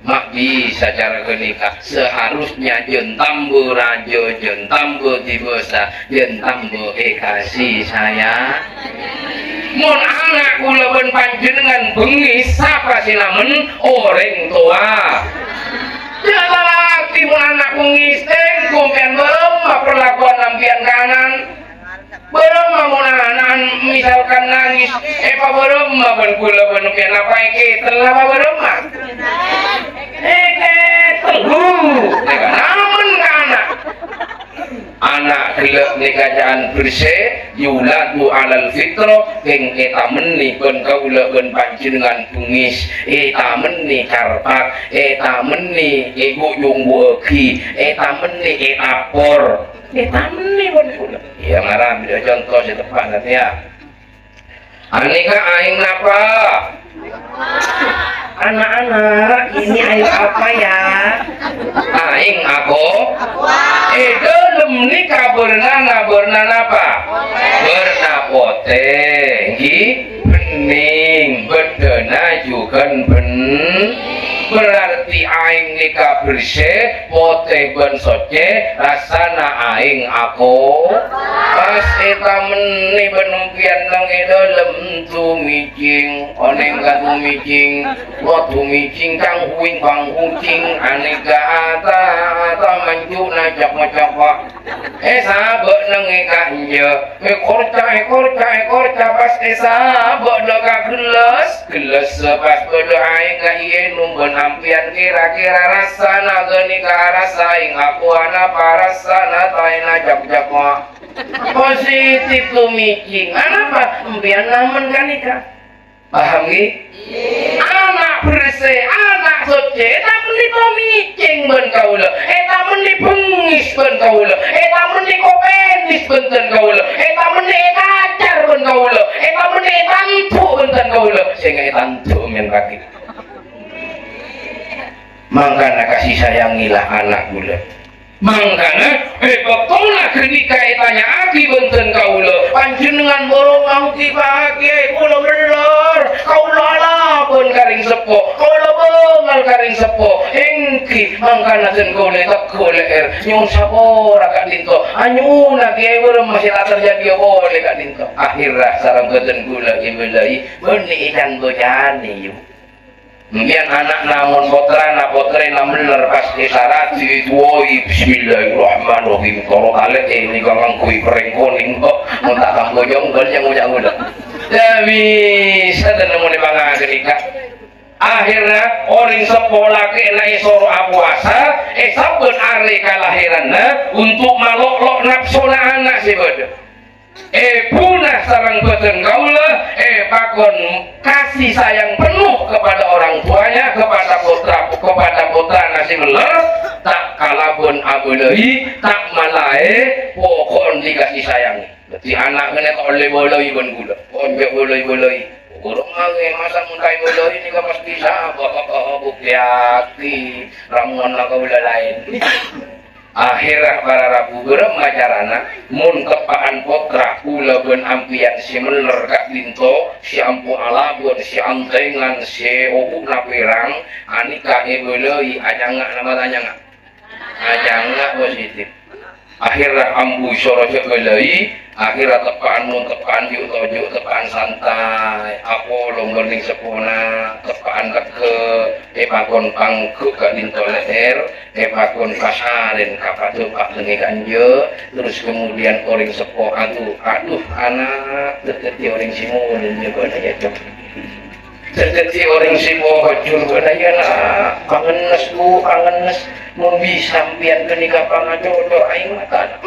mak bisa cara kenikah seharusnya jen tambu rajo jen tambu tibosa jen tambu kasih sayang mun anak kula ben panjenengan bengi sapa sinamen orang tua jangan lagi mun anak bengi kumpian berema perlakuan lampian kanan berema mun anak misalkan nangis apa berema ben kula ben pian apa iki telah apa berema namun anak gelap ni kerajaan bersih yuladu alal fitro keng eta meni ben kaula ben panjenengan bungis eta meni karpak eta meni guyung bueki eta meni apor eta meni ben kula ya ngaran video contoh setepan nanti ya anika aing napa anak-anak ini air apa ya aing aku dalam nikah bernana apa berna pote bening bedena juga berarti aing nikah bersih pote ben soce rasana aing aku pas eta meni penumpian nang dalam tu micing oneng ka tu micing waktu micing kang huing bang hucing aneka ata manju najak macak sabek nang kanje korca pas sabek ka gelas pas beda aing ka ieu numben ampian kira-kira rasana geuning ka rasa ing aku ana parasana tae najak-jak positif tu micing apa ampian namen kanika paham ki anak bersih anak suci eta meni to micing ben kaula eta meni bengis ben kaula eta meni kopenis benten kaula eta meni kacar ben kaula eta meni tantu benten kaula sehingga tantu men kaki mangkana kasih kasih sayangilah anak kula. Mangkana betullah ketika tanya aki benten kaula panjenengan borong angki pake kula bener kaula lapun karing sepo kaula bengal karing sepo engki mangkana sen kula teko leer nyun sapora kak dinto anyuna kiai berem masih tak terjadi boleh kak dinto akhirnya sarang benten kula ibelai benih ikan bojani yuk. Kemudian anak namun potra meler pasti syarat si tuoi bismillahirrahmanirrahim kalau kalian ini kakang kui perengkoling kok tak kamu jonggol yang udah tapi saya nemu di bangga ketika akhirnya orang sekolah ke naisoro puasa sabun hari kelahirannya untuk malok-lok nafsu anak si bodoh punah sarang beten kaula pakon kasih sayang penuh kepada orang tuanya kepada putra nasi meler tak kalabun abulai tak malai pokon dikasih sayangi berarti anak kena oleh boloi pun gula onjek boloi burung ngange masa muntai boloi ini pas bisa bukti hati ramuan lah kaula lain akhirah para rabu berem macarana mun kepaan potra kula ben ampian si meler kak dinto si ampu alabun si antengan si obu napirang anika ebelei ajangga nama tanyanga ajangga positif akhirah ambu soro sebelei akhirah tepaan mun tepaan diutojo tepaan santai aku lomberning sepona tepaan ke pakon pangku kak dinto leher pakon pasaren kapatu pak lengi kanje terus kemudian orang sepo aduh anak terketi orang simul juga ya cok terketi orang simul juga ya nak pangenes mau bisa sampian kenika pangajodo aing mata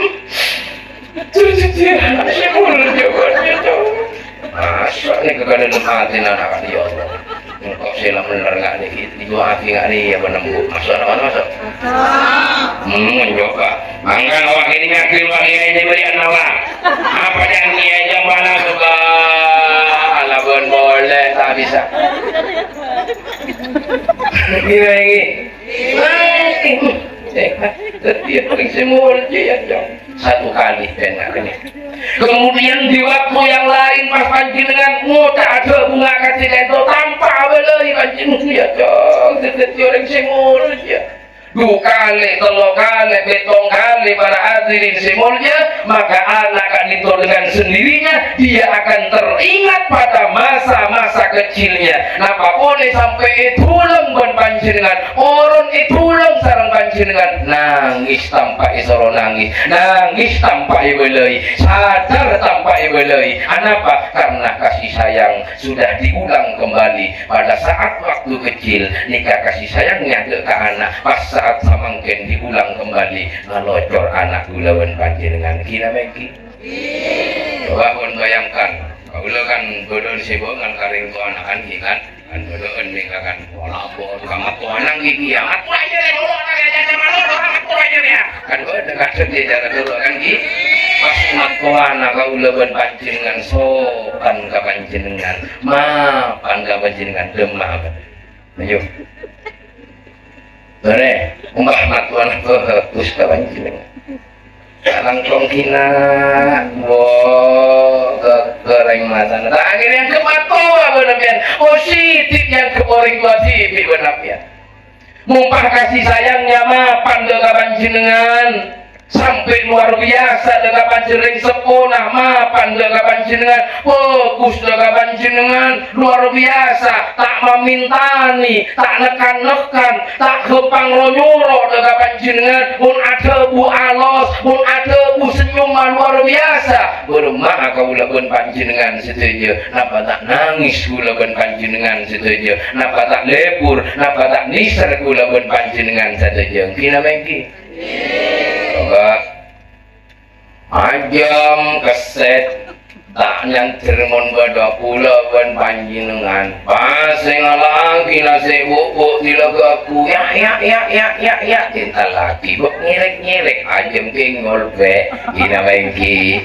terketi anak simul juga ya cok masa ini kegagalan hati anak ya Allah engkau sila bener nggak nih dua hati nggak nih ya menembuh masuk masuk mencoba mangga awak ini ngakil wangi ini beri anak apa yang dia jam mana juga alabun boleh tak bisa gila ini dia paling semul ya satu kali benar ini kemudian di waktu yang lain pas panjenengan tak ada bunga kasih itu tanpa belai panjenengan ya dong seperti orang semul ya 2 kali, 3 kali, 7 kali para hadirin semulnya maka anak akan itu dengan sendirinya dia akan teringat pada masa-masa kecilnya napa boleh sampai itulung ban panjenengan orang itulung sarang panjenengan nangis tanpa isoro nangis tanpa ibelai sadar tanpa ibelai kenapa? Karena kasih sayang sudah diulang kembali pada saat waktu kecil nikah kasih sayangnya ke anak pas saat samangken diulang kembali ngalocor anak gulawan panjenengan kina mengki coba pun bayangkan kaula kan bodoh sibuk kan karing tu anakan kan bodoh nikah kan pola bor kamat tu anang gigi ya atu aja deh dulu anak aja malu orang atu aja ya kan bodoh kan sedih cara dulu kan gi pas mat tu anak kaula ban panjenengan sopan ka panjenengan mapan ka panjenengan demam ayo boleh, umbah matuan bagus kawan jenengan. Sekarang kongkina, goreng masan. Tak akhirnya yang kematua benapian, positif yang keoreng positif benapian. Mumpah kasih sayangnya mapan kawan jenengan. Sampai luar biasa dengan panjenengan sepona mapan dengan panjenengan fokus dengan panjenengan luar biasa tak memintani tak nekan-nekan tak kepang ronyoro dengan panjenengan pun ada bu alos pun ada bu senyuman luar biasa berumah kau lakukan panjenengan setuju napa tak nangis kau lakukan panjenengan setuju napa tak lebur napa tak nisar kau lakukan panjenengan setuju kina mengki coba ajam keset tak nyantir mon bada kula ben panjenengan pas sing lagi nase buk dilagaku ya tinta lagi buk nyirek ajem ki ngolbe ina bengki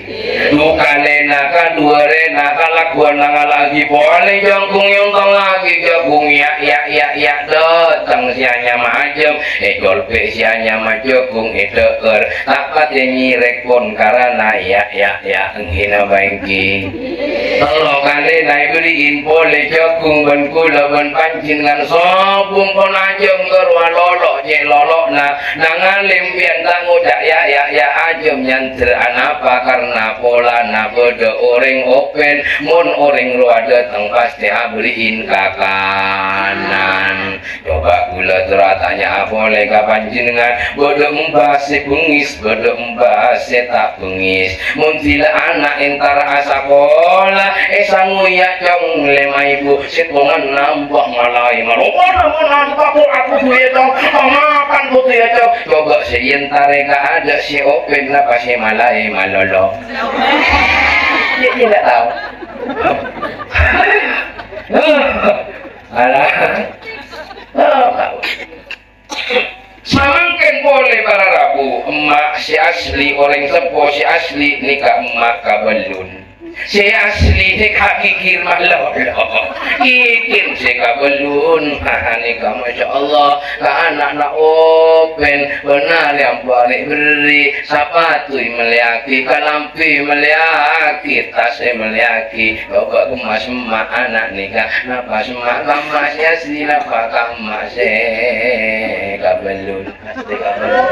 dukane naka dua rena kalakuan nang lagi boleh jangkung yontong lagi jagung ya datang sianya majem ngolbe sianya majagung deker tak pate nyirek pon karena ya ina bengki tolong kali naik beliin boleh jagung ben kula ben pancingan sobung pun ajem gerwa lolok je lolok nangan limpian tangu dak ya ajem nyantir anapa karena pola na beda orang open mun orang luar datang pasti beliin kakanan coba kula teratanya boleh kapan jenengan bodoh membahas bengis bodoh membahas tak bengis mun tidak anak entar sekolah sanguya jong lema ibu situngan nambah malai malupan nampak aku duit dong makan putih ya jong coba seintare gak ada si open apa si malai malolo dia tidak tahu alah samangken boleh para rabu emak si asli orang sepo si asli nikah emak kabelun si asli dik hakikir malah ikin si kabelun nikah masya Allah ke anak nak open benar yang balik beri sapatu meliaki kalampi meliaki tasnya meliaki bapak kemas emak anak nikah napa semak kamas si asli napa kamas kabelun asli kabelun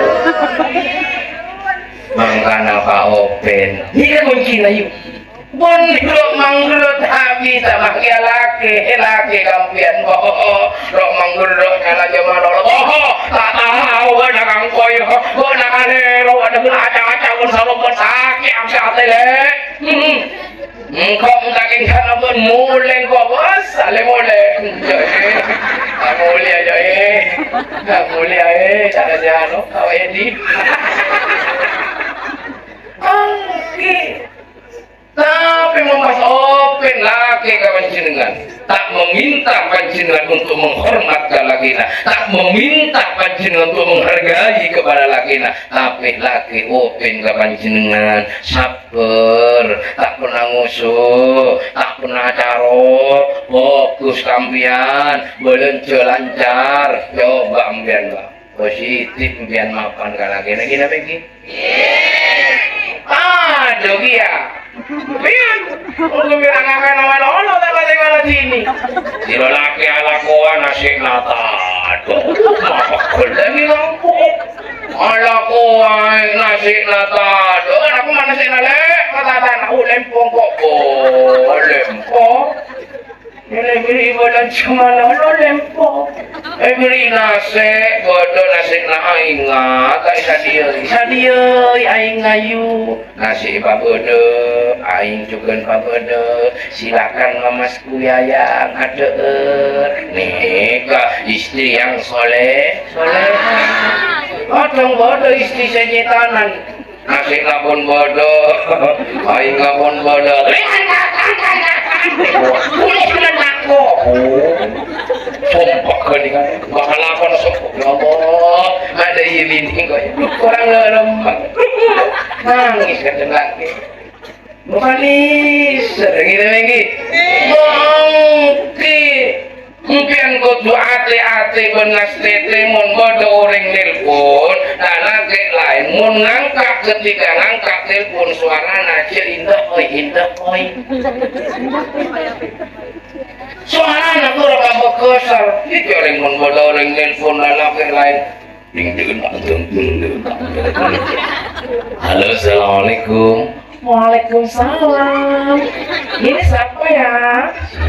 mangkana ka open ini kunci na yun bon lo mangrut abi sama kia laki kampian lo mangrut nyala jama lo tak tahu ada kangkoi ada kanero ada aca pun sama pun sakit amsyate le engkau mutakin kana pun mulai kau bos ale mulai mulia cara jano kau ini tapi membahas open laki ke panjenengan tak meminta panjenengan untuk menghormat ke lakina tak meminta panjenengan untuk menghargai kepada lakina tapi laki open ke panjenengan sabar tak pernah ngusuh tak pernah carot fokus kampian belanja lancar coba ambian lah positif ambian mapan ke lakina gini begini aduh dia biar untuk bilang akan awal-awal tak tinggal sini si lelaki alakuan asik nata aduh apa lagi lampu alakuan nasi nata aduh aku mana sih nalek kata tanah lempong kok lempong ini beri badan cuma lo lempong beri nasi bodoh nasi na ainga tak sadia aing ngayu nasi pabodo aing juga pabodo silakan mamasku yayang ada nikah istri yang soleh potong bodoh istri senyetanan nasi lapun bodoh aing lapun bodoh boleh bilang aku sumpah keningan bakal lapon sumpah ya Allah ada ini kok kurang lemah nangis kan lagi bukan sering lagi bangki mungkin kudu ate benas tete mun bodoh orang nelpon dan lagi lain mun ngangkat ketika ngangkat telepon suara najir indah oi suara anak tuh raka bekesar itu orang mun bodoh orang nelpon dan lagi lain halo assalamualaikum. Waalaikumsalam. Ini siapa ya?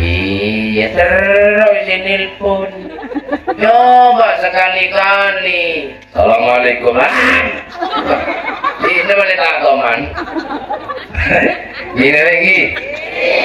Iya terus nelpon. Coba sekali-kali. Assalamualaikum. Ini boleh tak teman? Gini lagi.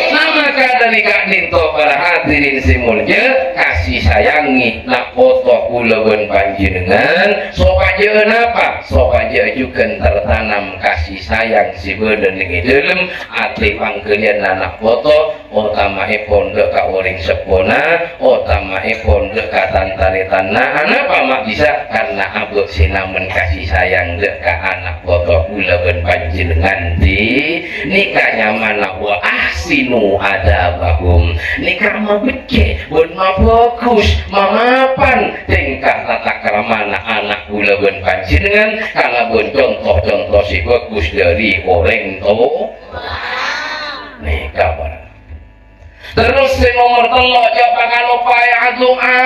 Nama kata nikah ninto para hadirin simulnya kasih sayangi nak foto kula ben panjenengan sopan aja apa sok aja juga tertanam kasih sayang si beden di dalam hati pangkelian anak foto utamaipun dek ka uring sepona utamaipun dek ka tantari tanah anak mak bisa karena abot sinamen kasih sayang dek ka anak foto ulaban panjenengan di nikahnya mana wa ahsinu adabahum nikah mah becek bun mah fokus mamapan tingkah tata krama anak ulaban panjenengan kalabun contoh-contoh si bagus dari orang tua nikah barang. Terus di nomor telok jawab kalopaya doa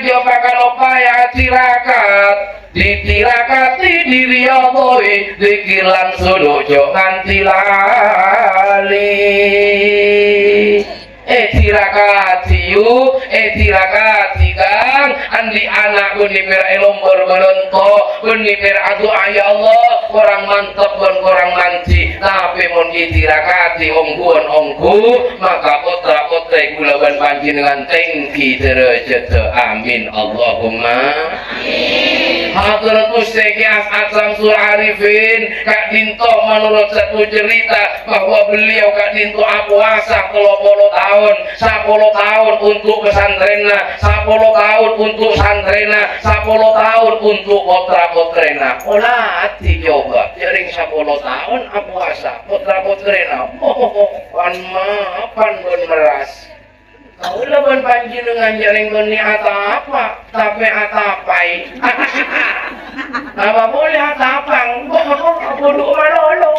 jawab kalopaya tirakat ditirakati diri boy dikilan sudo jangan tilali tirakati yu tirakati kang andi anak bunipir elombor belonto bunipir adu ya Allah kurang mantap dan kurang manci tapi mun tirakati ongku maka putra putra kulawan panjenengan tengki derajat amin Allahumma amin. Hadratus Syekh As'ad Syamsul Arifin Kak Dinto menurut satu cerita bahwa beliau Kak Dinto puasa 30 tahun 10 tahun untuk pesantrenna 10 tahun untuk santrena 10 tahun untuk putra-putrena olah hati coba jaring 10 tahun puasa putra-putrena pan meras kau lawan panjenengan jaring beni apa tapi atapai apa boleh atapang bodoh malolo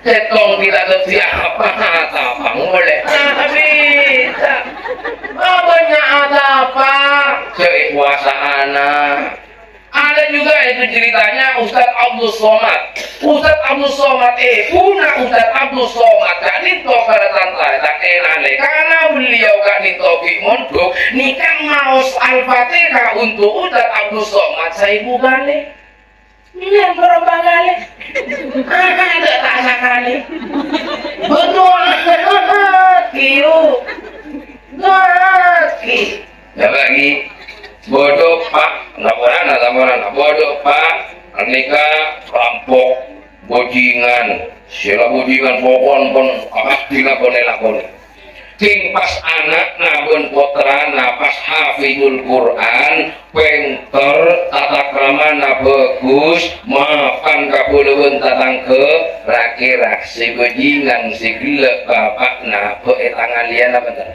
setong tidak tersi apa atapang boleh bisa banyak atapa cek puasa anak ada juga itu ceritanya Ustadz Abdul Somad punah Ustadz Abdul Somad Kak Dinto kada tantai tak enale karena beliau Kak Dinto mondok nikah maus Al-Fatihah untuk Ustadz Abdul Somad saya bugale ini yang berubah kali ada tak sekali betul kiu lagi ya lagi bodoh pak laporan bodoh pak nikah rampok bojingan sila bojingan pokon pun aktina lakon king pas anak nabun putra napas hafidul Quran penter tata krama na bagus maafkan kapuluan tatang ke rakirak si bojingan si gila bapak na tangan lian apa tak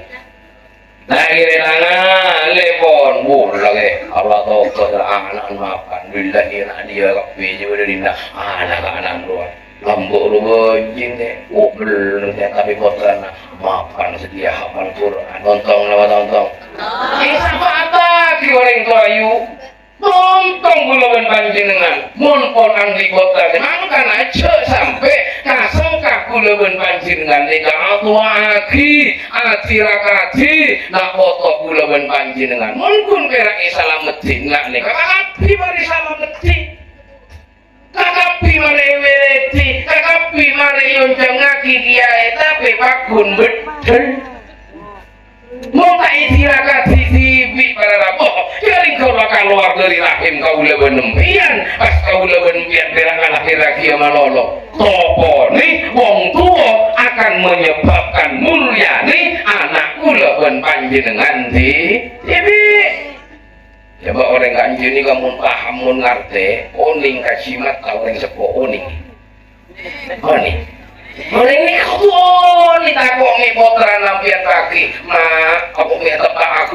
lagi tangan lepon lagi Allah tahu anak maafkan billahi dia kapi juga dari anak luar lambuk lu bojing deh belum deh tapi putrana maafkan sedia hafal Quran tontong siapa apa ki orang tua ayu tontong gulawan panjenengan mun pon angli kota mangkan aja sampai kasangka gulawan panjenengan nika tua aki atirakati nak foto gulawan panjenengan mun kun perak salametin nak nika kapi mari salametin kakapi mare weleti kakapi mare yoncang ngaki kiai tapi pakun betul mau tak istirahat di TV para raboh jaring kau bakal keluar dari rahim kau leban nempian pas kau leban nempian berangkat laki-laki malolo topo nih wong tua akan menyebabkan mulia nih anakku leban panjenengan di TV. Coba orang kanji ini kamu paham mun ngerti oning kasimat kau orang sepo oning orang ini kau ni takok mi putra nampian kaki aku mi tepak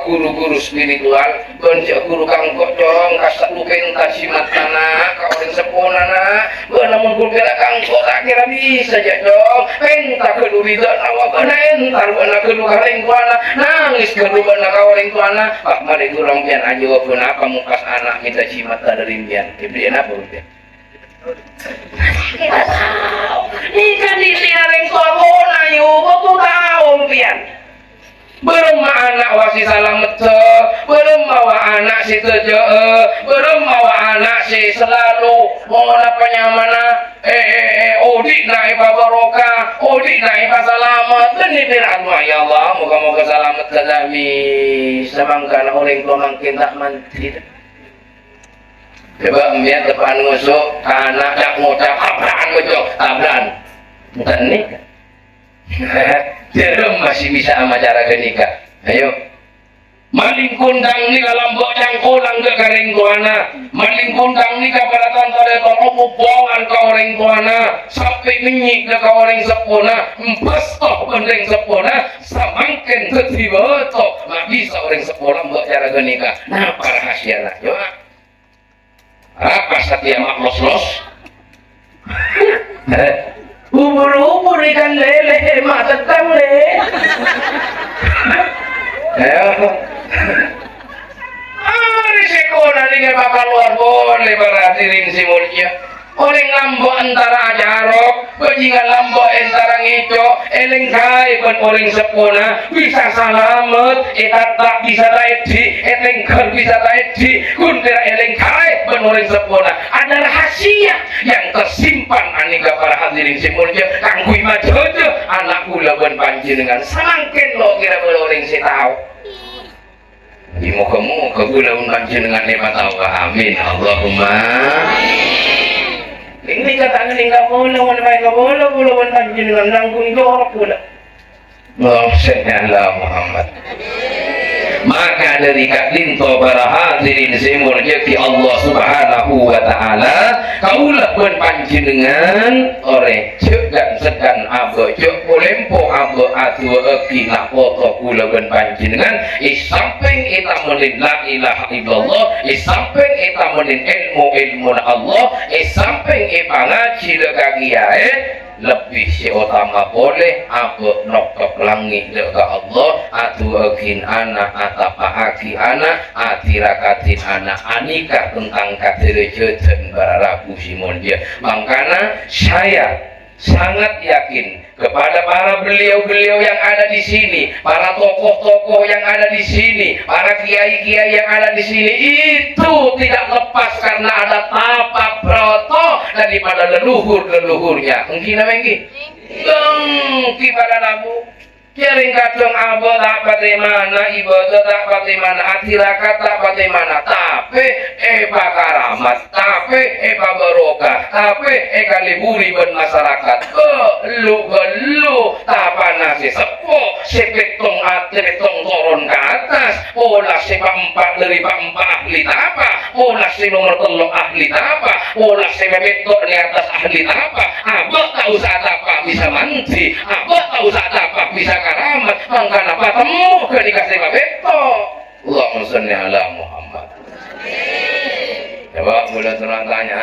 guru spiritual benci guru kangkok corong kasat lupain kasimat tanah kau orang sepo nana namun guru bela kangkok tak kira bisa aja dong pentak kedua tidak awak entar benar kedua orang tuana nangis kedua benar kau orang tuana pak mari kurang pian aja walaupun apa mukas anak minta cimat dari pian dibeliin apa pian kita tahu ikan di tiareng korona yuk aku tahu pian belum anak wasi salam mece belum bawa anak si teje belum bawa anak si selalu mau apa nyamana odik naik baroka odik naik selamat dan diberikan ya Allah moga-moga selamat kami semangkan orang tua makin tak mati Coba biar depan ngusuk anak dak ngucap apaan ngusuk tablan bukan nikah. Jerem masih bisa sama cara nikah. Ayo maling kundang ni kalambok cangkolang ke kareng tuana, maling kundang ni kepada tante opo bongan ke orang tuana, sampai menyik ke orang sepona, empestoh bendeng sepona, samangken ketiba to, mak bisa orang sepona buat cara nikah. Nah, para rahasiana, coba. Apa setia mak los? Ubur-ubur ikan lele, mak tetang le. Ayo. Risiko nanti bakal luar boleh berhadirin si mulia. Oleh lambok antara ajarok, bajingan lambok antara ngeco, eleng kai pun orang sepona bisa selamat, tak bisa taedi, eleng kai bisa taedi, kuntir eleng kai pun orang sepona. Ada rahasia yang tersimpan anika para hadirin si mulia. Kangkui majojo, anak gula pun panjenengan samangken lo kira boleh orang si tahu. Di muka-muka gula pun panjenengan lepas tahu. Amin. Allahumma. Ini katakan ini nggak boleh, nggak boleh, pun panjenengan nanggung jorok pula. Allahumma Muhammad. Maka dari kadinto para hadirin semua rezeki Allah Subhanahu wa taala, kaulah pun panjenengan ore cek dan sedan abo cek polempo abo atu eki nak foto kula pun panjenengan isamping eta menin la ilaha illallah, isamping eta menin ilmu Allah, isamping ngaji lega kiai lebih si utama boleh aku nokok langit lega Allah atu agin anak atapa aki anak atirakatin anak anika tentang katerejeten bararabu simon dia. Makanya saya sangat yakin kepada para beliau-beliau yang ada di sini, para tokoh-tokoh yang ada di sini, para kiai-kiai yang ada di sini, itu tidak lepas karena ada tapak broto daripada leluhur-leluhurnya. Mungkin apa ini? Dengki pada labu. Jaring kadang abo tak bagaimana, ibadah tak bagaimana, atirakat tak bagaimana, tapi karamat, tapi barokah, tapi kaliburi ben masyarakat. Lu tapa nasi sepo, sepetong atletong turun ke atas, pola sepak empat dari empat ahli tapa, pola si nomor telur ahli tapa, pola sebetok di atas ahli tapa. Abo tak usah tapa bisa mandi, abo tak usah tapa bisa karamat, mangkana apa temu ke dikasih babeto. Allahumma sholli ala Muhammad. Coba mulai turun tanya.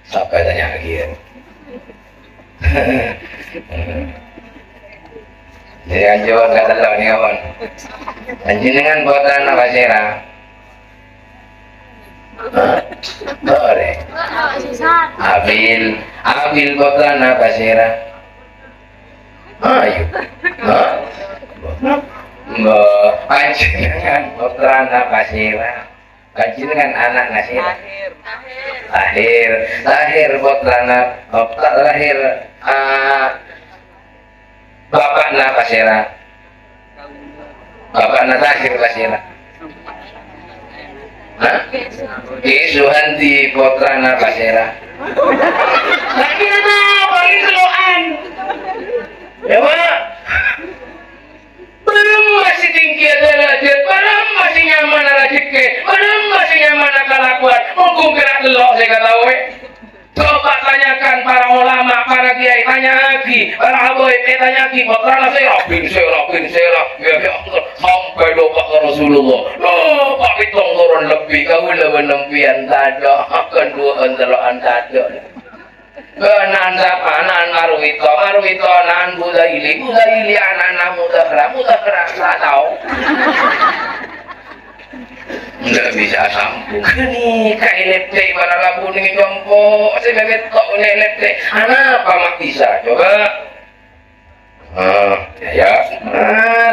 Siapa tanya lagi ya? Jadi anjur kata tahu ni kawan. Panjenengan buatan apa sira? Boleh. Abil buatan apa sira? Ayo. Panjenengan buatan apa sira? Panjenengan anak nasira? Lahir buatan lahir bapak na pasira. Bapak na lahir pasira. Isuhan di putra na pasira. Lagi na paling keluhan. Ya pak, belum masih tinggi adalah jet, belum masih nyaman adalah jeke, belum masih nyaman kelakuan. Mungkin gerak delok saya kata we. Coba tanyakan para ulama, para kiai, tanya lagi, para habaib, tanya lagi, putra saya, bin saya, ya sampai lupa ke Rasulullah. Lupa hitung turun lebih, kau lebih nempian tada, akan dua antalaan tada. Nan siapa? Nan Marwito, nan Budaili, anak mudahra, tak tahu. Nggak bisa sambung. Ini kayak leptek para labu nih jompo, saya bebetok nih leptek. Apa mak bisa? Coba. Ya.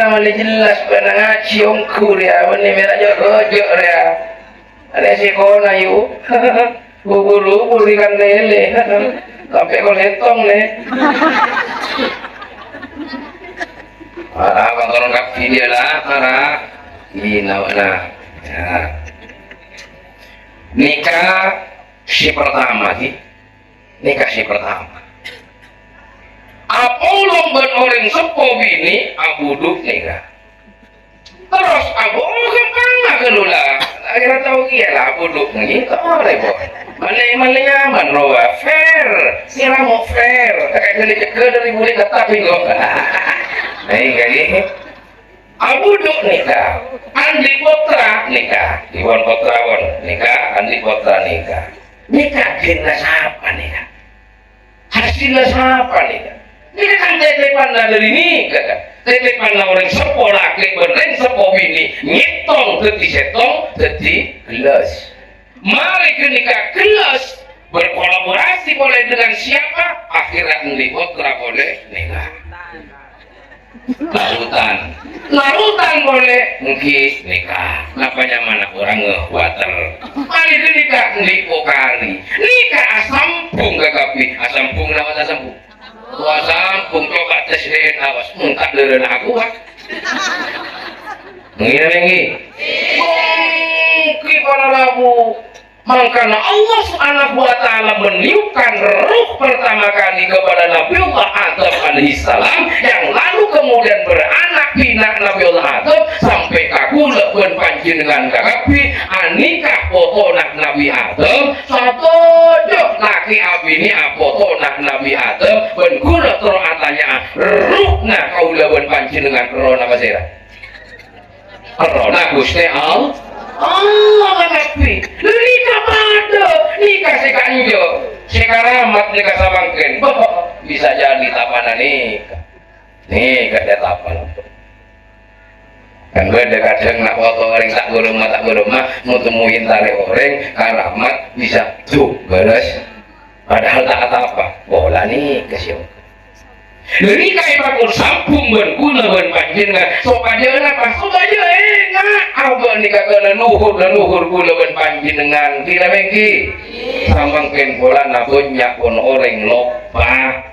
Namanya jelas pada ngaji ongkur ya, benih merah jauh ya. Ada si kona yuk. Bubur ikan lele, sampai kau letong nih. Marah kantor kaki dia lah, marah. Ini mana? Ya. nikah si pertama ki, nikah si pertama. Apolong ben orang sepo bini abuduk nikah. Terus abu kemana kelula? Akhirnya tahu kia lah abuduk ni tak boleh boh. Mana nyaman roa fair, kira mau fair. Kayak kali ke dari boleh kata pinggong. Nih kali. Abuduk nikah, Andi Potra nikah, Iwan Potra Won nikah, Andi Potra nikah. Nikah jelas apa nikah? Hasilnya apa nikah? Nikah kan tetepan dari nikah kan? Tetepan orang sepo laki bereng sepo bini, nyetong teti setong teti gelas. Mari ke nikah gelas berkolaborasi boleh dengan siapa? Akhirnya Andi Potra boleh nikah. Larutan boleh mungkin nikah. Napanya mana orang ngewater. Mari nikah di pokari. Nikah asampung gagapi. Asampung lawan asampung. Asampung coba tes DNA awas. Muntah dari aku ah. Mengi. Mungkin para rabu. Makanya Allah Subhanahu wa taala meniupkan ruh pertama kali kepada Nabiullah Adam alaihissalam yang lalu kemudian beranak pinak Nabiullah Adam sampai kakula pun panjenengan kakapi anikah potonak Nabi Adam satu laki abini apotonak Nabi Adam ben kula tanya ruhna kaula pun panjenengan rona kasira rona Gusti Allah kakapi nikah pada nikah sekanjo sekaramat nikah sabangken bisa jadi tapana nikah dia tapan kan gue dekat kadang nak foto orang tak gurung mah mau temuin tarik orang karamat bisa tuh beres padahal tak apa bola nikah sih. Dari kaya pakul sampung ben guna ben panjenengan sok aja apa sok aja enggak abah nikah ke leluhur gula ben panjenengan kira mengki sambang ken bola nabunya pun orang lopa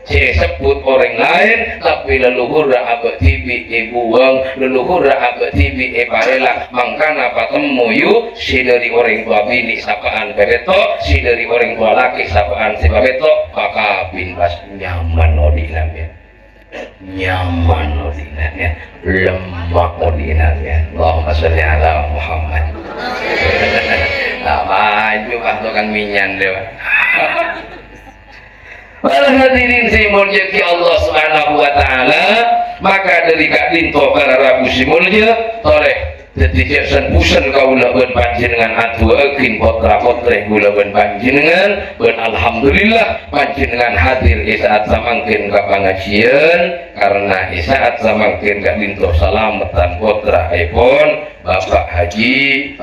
sebut orang lain tapi leluhur abah tibi ibu wang leluhur abah tibi parela mangkana patemu yuk si dari orang tua bini sapaan bebeto si dari orang tua laki sapaan si bebeto kakak bin bas nyaman odinanya nyaman odinanya lemak odinanya Allahumma sholli ala Muhammad tak maju kan minyan dewa. Para hadirin simulnya ki Allah Subhanahu wa taala maka dari kak dinto para rabu simulnya toleh jadi sen kaula ben panjenengan aduakeun potra-potre kula ben panjenengan ben alhamdulillah panjenengan hadir di saat samangkeun ka pangajian karena di saat samangkeun kak dinto salamatan potra ipun Bapak Haji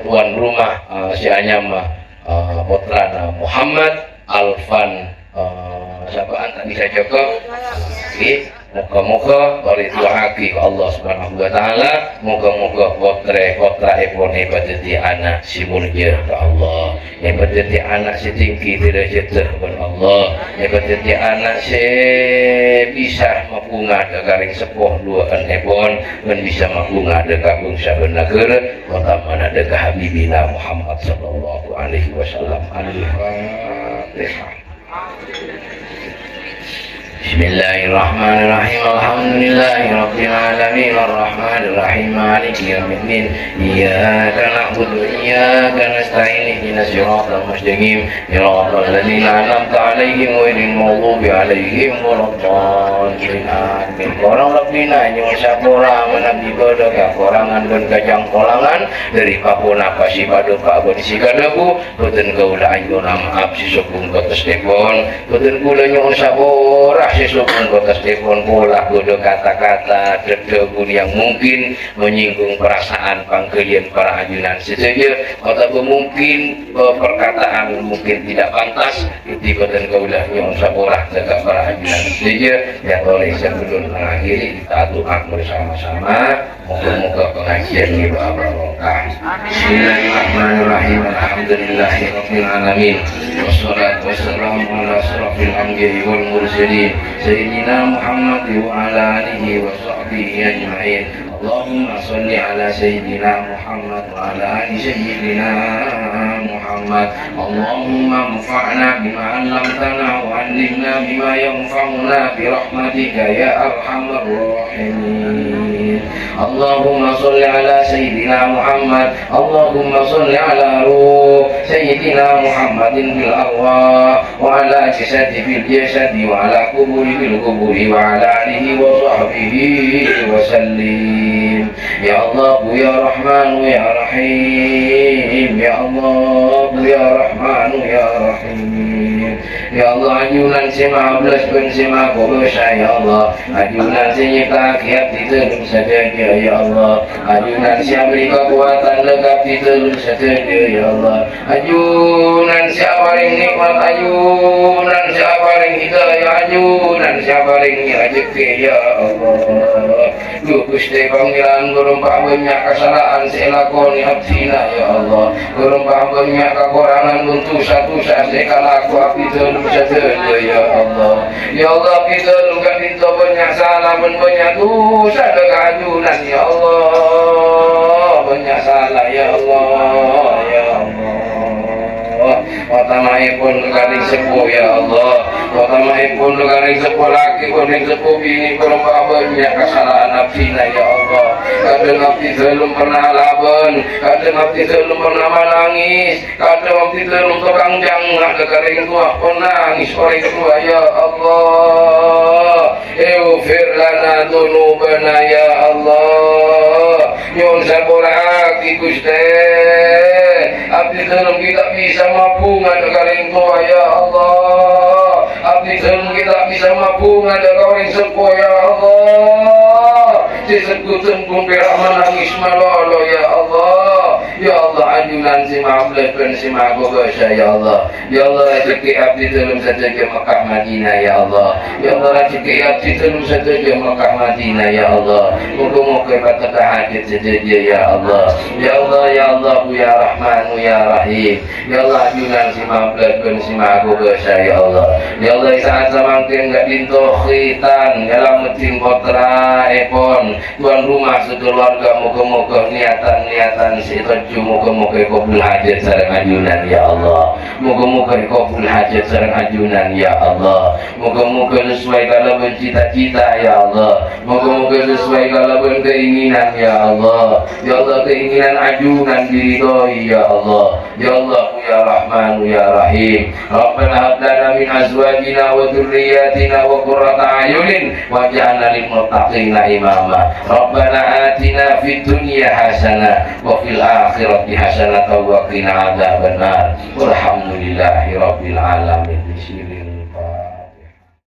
tuan rumah si anyama potrana Muhammad Alfan sapaan tak bisa cukup moga-moga dari doaki Allah Subhanahu wa taala moga-moga potra ipun hebat jadi anak si mulia ke Allah hebat jadi anak si tinggi derajat kepada Allah hebat jadi anak si bisa mapunga garing sepuh duaan ipun dan bisa mapunga dekat bangsa negara kota mana dekat Habibina Muhammad sallallahu alaihi wasallam Al-Fatihah. Bismillahirrahmanirrahim. Alhamdulillahi alamin arrahmanirrahim maliki yaumiddin iyyaka na'budu wa iyyaka nasta'in ihdinas siratal mustaqim siratal ladzina an'amta 'alaihim ghairil maghdubi 'alaihim waladdallin amin. Orang lebina nyuwun sapura menabi bodo kakurangan dan kajang kolangan dari papuna pasi padu pak si kadaku boten kaula anjuna maaf si sukung kotes depon boten kula nyuwun sapura sesukun kotas telepon pola bodoh kata-kata dedegun yang mungkin menyinggung perasaan pangkelian para ajunan sesaja atau mungkin perkataan mungkin tidak pantas itu dan kaulah yang saborah dekat para ajunan sesaja yang oleh sebelum mengakhiri kita doa bersama-sama moga-moga pengajian ini barokah. Bismillahirrahmanirrahim. Alhamdulillahirabbil alamin. Wassalatu wassalamu ala asrofil anbiya'i wal mursalin Sayyidina Muhammad wa ala alihi wa sahbihi ajma'in. Allahumma salli ala sayyidina Muhammad wa ala ali sayyidina Muhammad. Allahumma anfa'na bima 'allamtana wa 'allimna bima yanfa'una bi rahmatika ya arhamar rahimin. Allahumma salli ala sayyidina Muhammad. Allahumma salli ala ruh sayyidina Muhammadin bil arwah wa ala jasadi bil jasadi wa ala kuburi bil kuburi wa ala alihi wa sahbihi wa sallim. Ya Allah ya Rahman ya Rahim, ya Allah ya Rahman ya Rahim. Ya Allah ajunan sema belas pun sema kodosa ya Allah. Ajunan senyita kiat diterus saja ya Allah. Ajunan siap beri kekuatan legap diterus saja ya Allah. Ajunan siap paling nikmat, ajunan siap paling hidayah, ajunan siap paling rezeki ya Allah. Lupus de panggilan berumpah banyak kesalahan selakoni abdina ya Allah. Berumpah banyak kekurangan untuk satu sekala aku api telur saja ya Allah. Ya Allah kita luka itu banyak salah dan banyak dosa keajunan ya Allah. Banyak salah ya Allah ya Allah. Watamai pun garing sepuh ya Allah. Watamai pun garing sepuh laki pun yang sepuh bini berumpah banyak kesalahan nafsina ya Allah. Kadang abdi belum pernah laban, kadang abdi belum pernah menangis, kadang abdi belum tukang jangan ada garing tua pun nangis oleh tua ya Allah. Ighfir lana dzunubana ya Allah. Nyon sabora hati Gusti. Abdi belum kita bisa mampu ada garing tua ya Allah. Abdi belum kita bisa mampu ada garing sepuh ya Allah. Disebutkan pun berahman nangis malolo ya Allah. Ya Allah ajunan si ma'ablah dan si ma'abogosya ya Allah. Ya Allah rezeki abdi belum saja ke Mekah Madinah ya Allah. Ya Allah rezeki abdi belum saja ke Mekah Madinah ya Allah. Moga-moga pada hajat saja ya Allah. Ya Allah ya Allah ya Rahman ya Rahim. Ya Allah ajunan si ma'ablah dan si ma'abogosya ya Allah. Ya Allah saat samangkin gak dintoh khitan dalam metin potra epon tuan rumah sekeluarga moga-moga niatan-niatan si terju moga-moga kabul hajat sareng ajunan ya Allah. Moga-moga kabul hajat sareng ajunan ya Allah. Moga-moga sesuai kalaban cita-cita ya Allah. Moga-moga sesuai kalaban keinginan ya Allah. Ya Allah keinginan ajunan diridhoi ya Allah. Ya Allah ya Rahman ya Rahim. Rabbana hab lana min azwajina wa dzurriyyatina wa qurrata a'yunin waj'alna lil muttaqina imama. Rabbana atina fid dunya hasanah wa fil akhirati hasanah wa qina adzabannar. Walhamdulillahi rabbil alamin.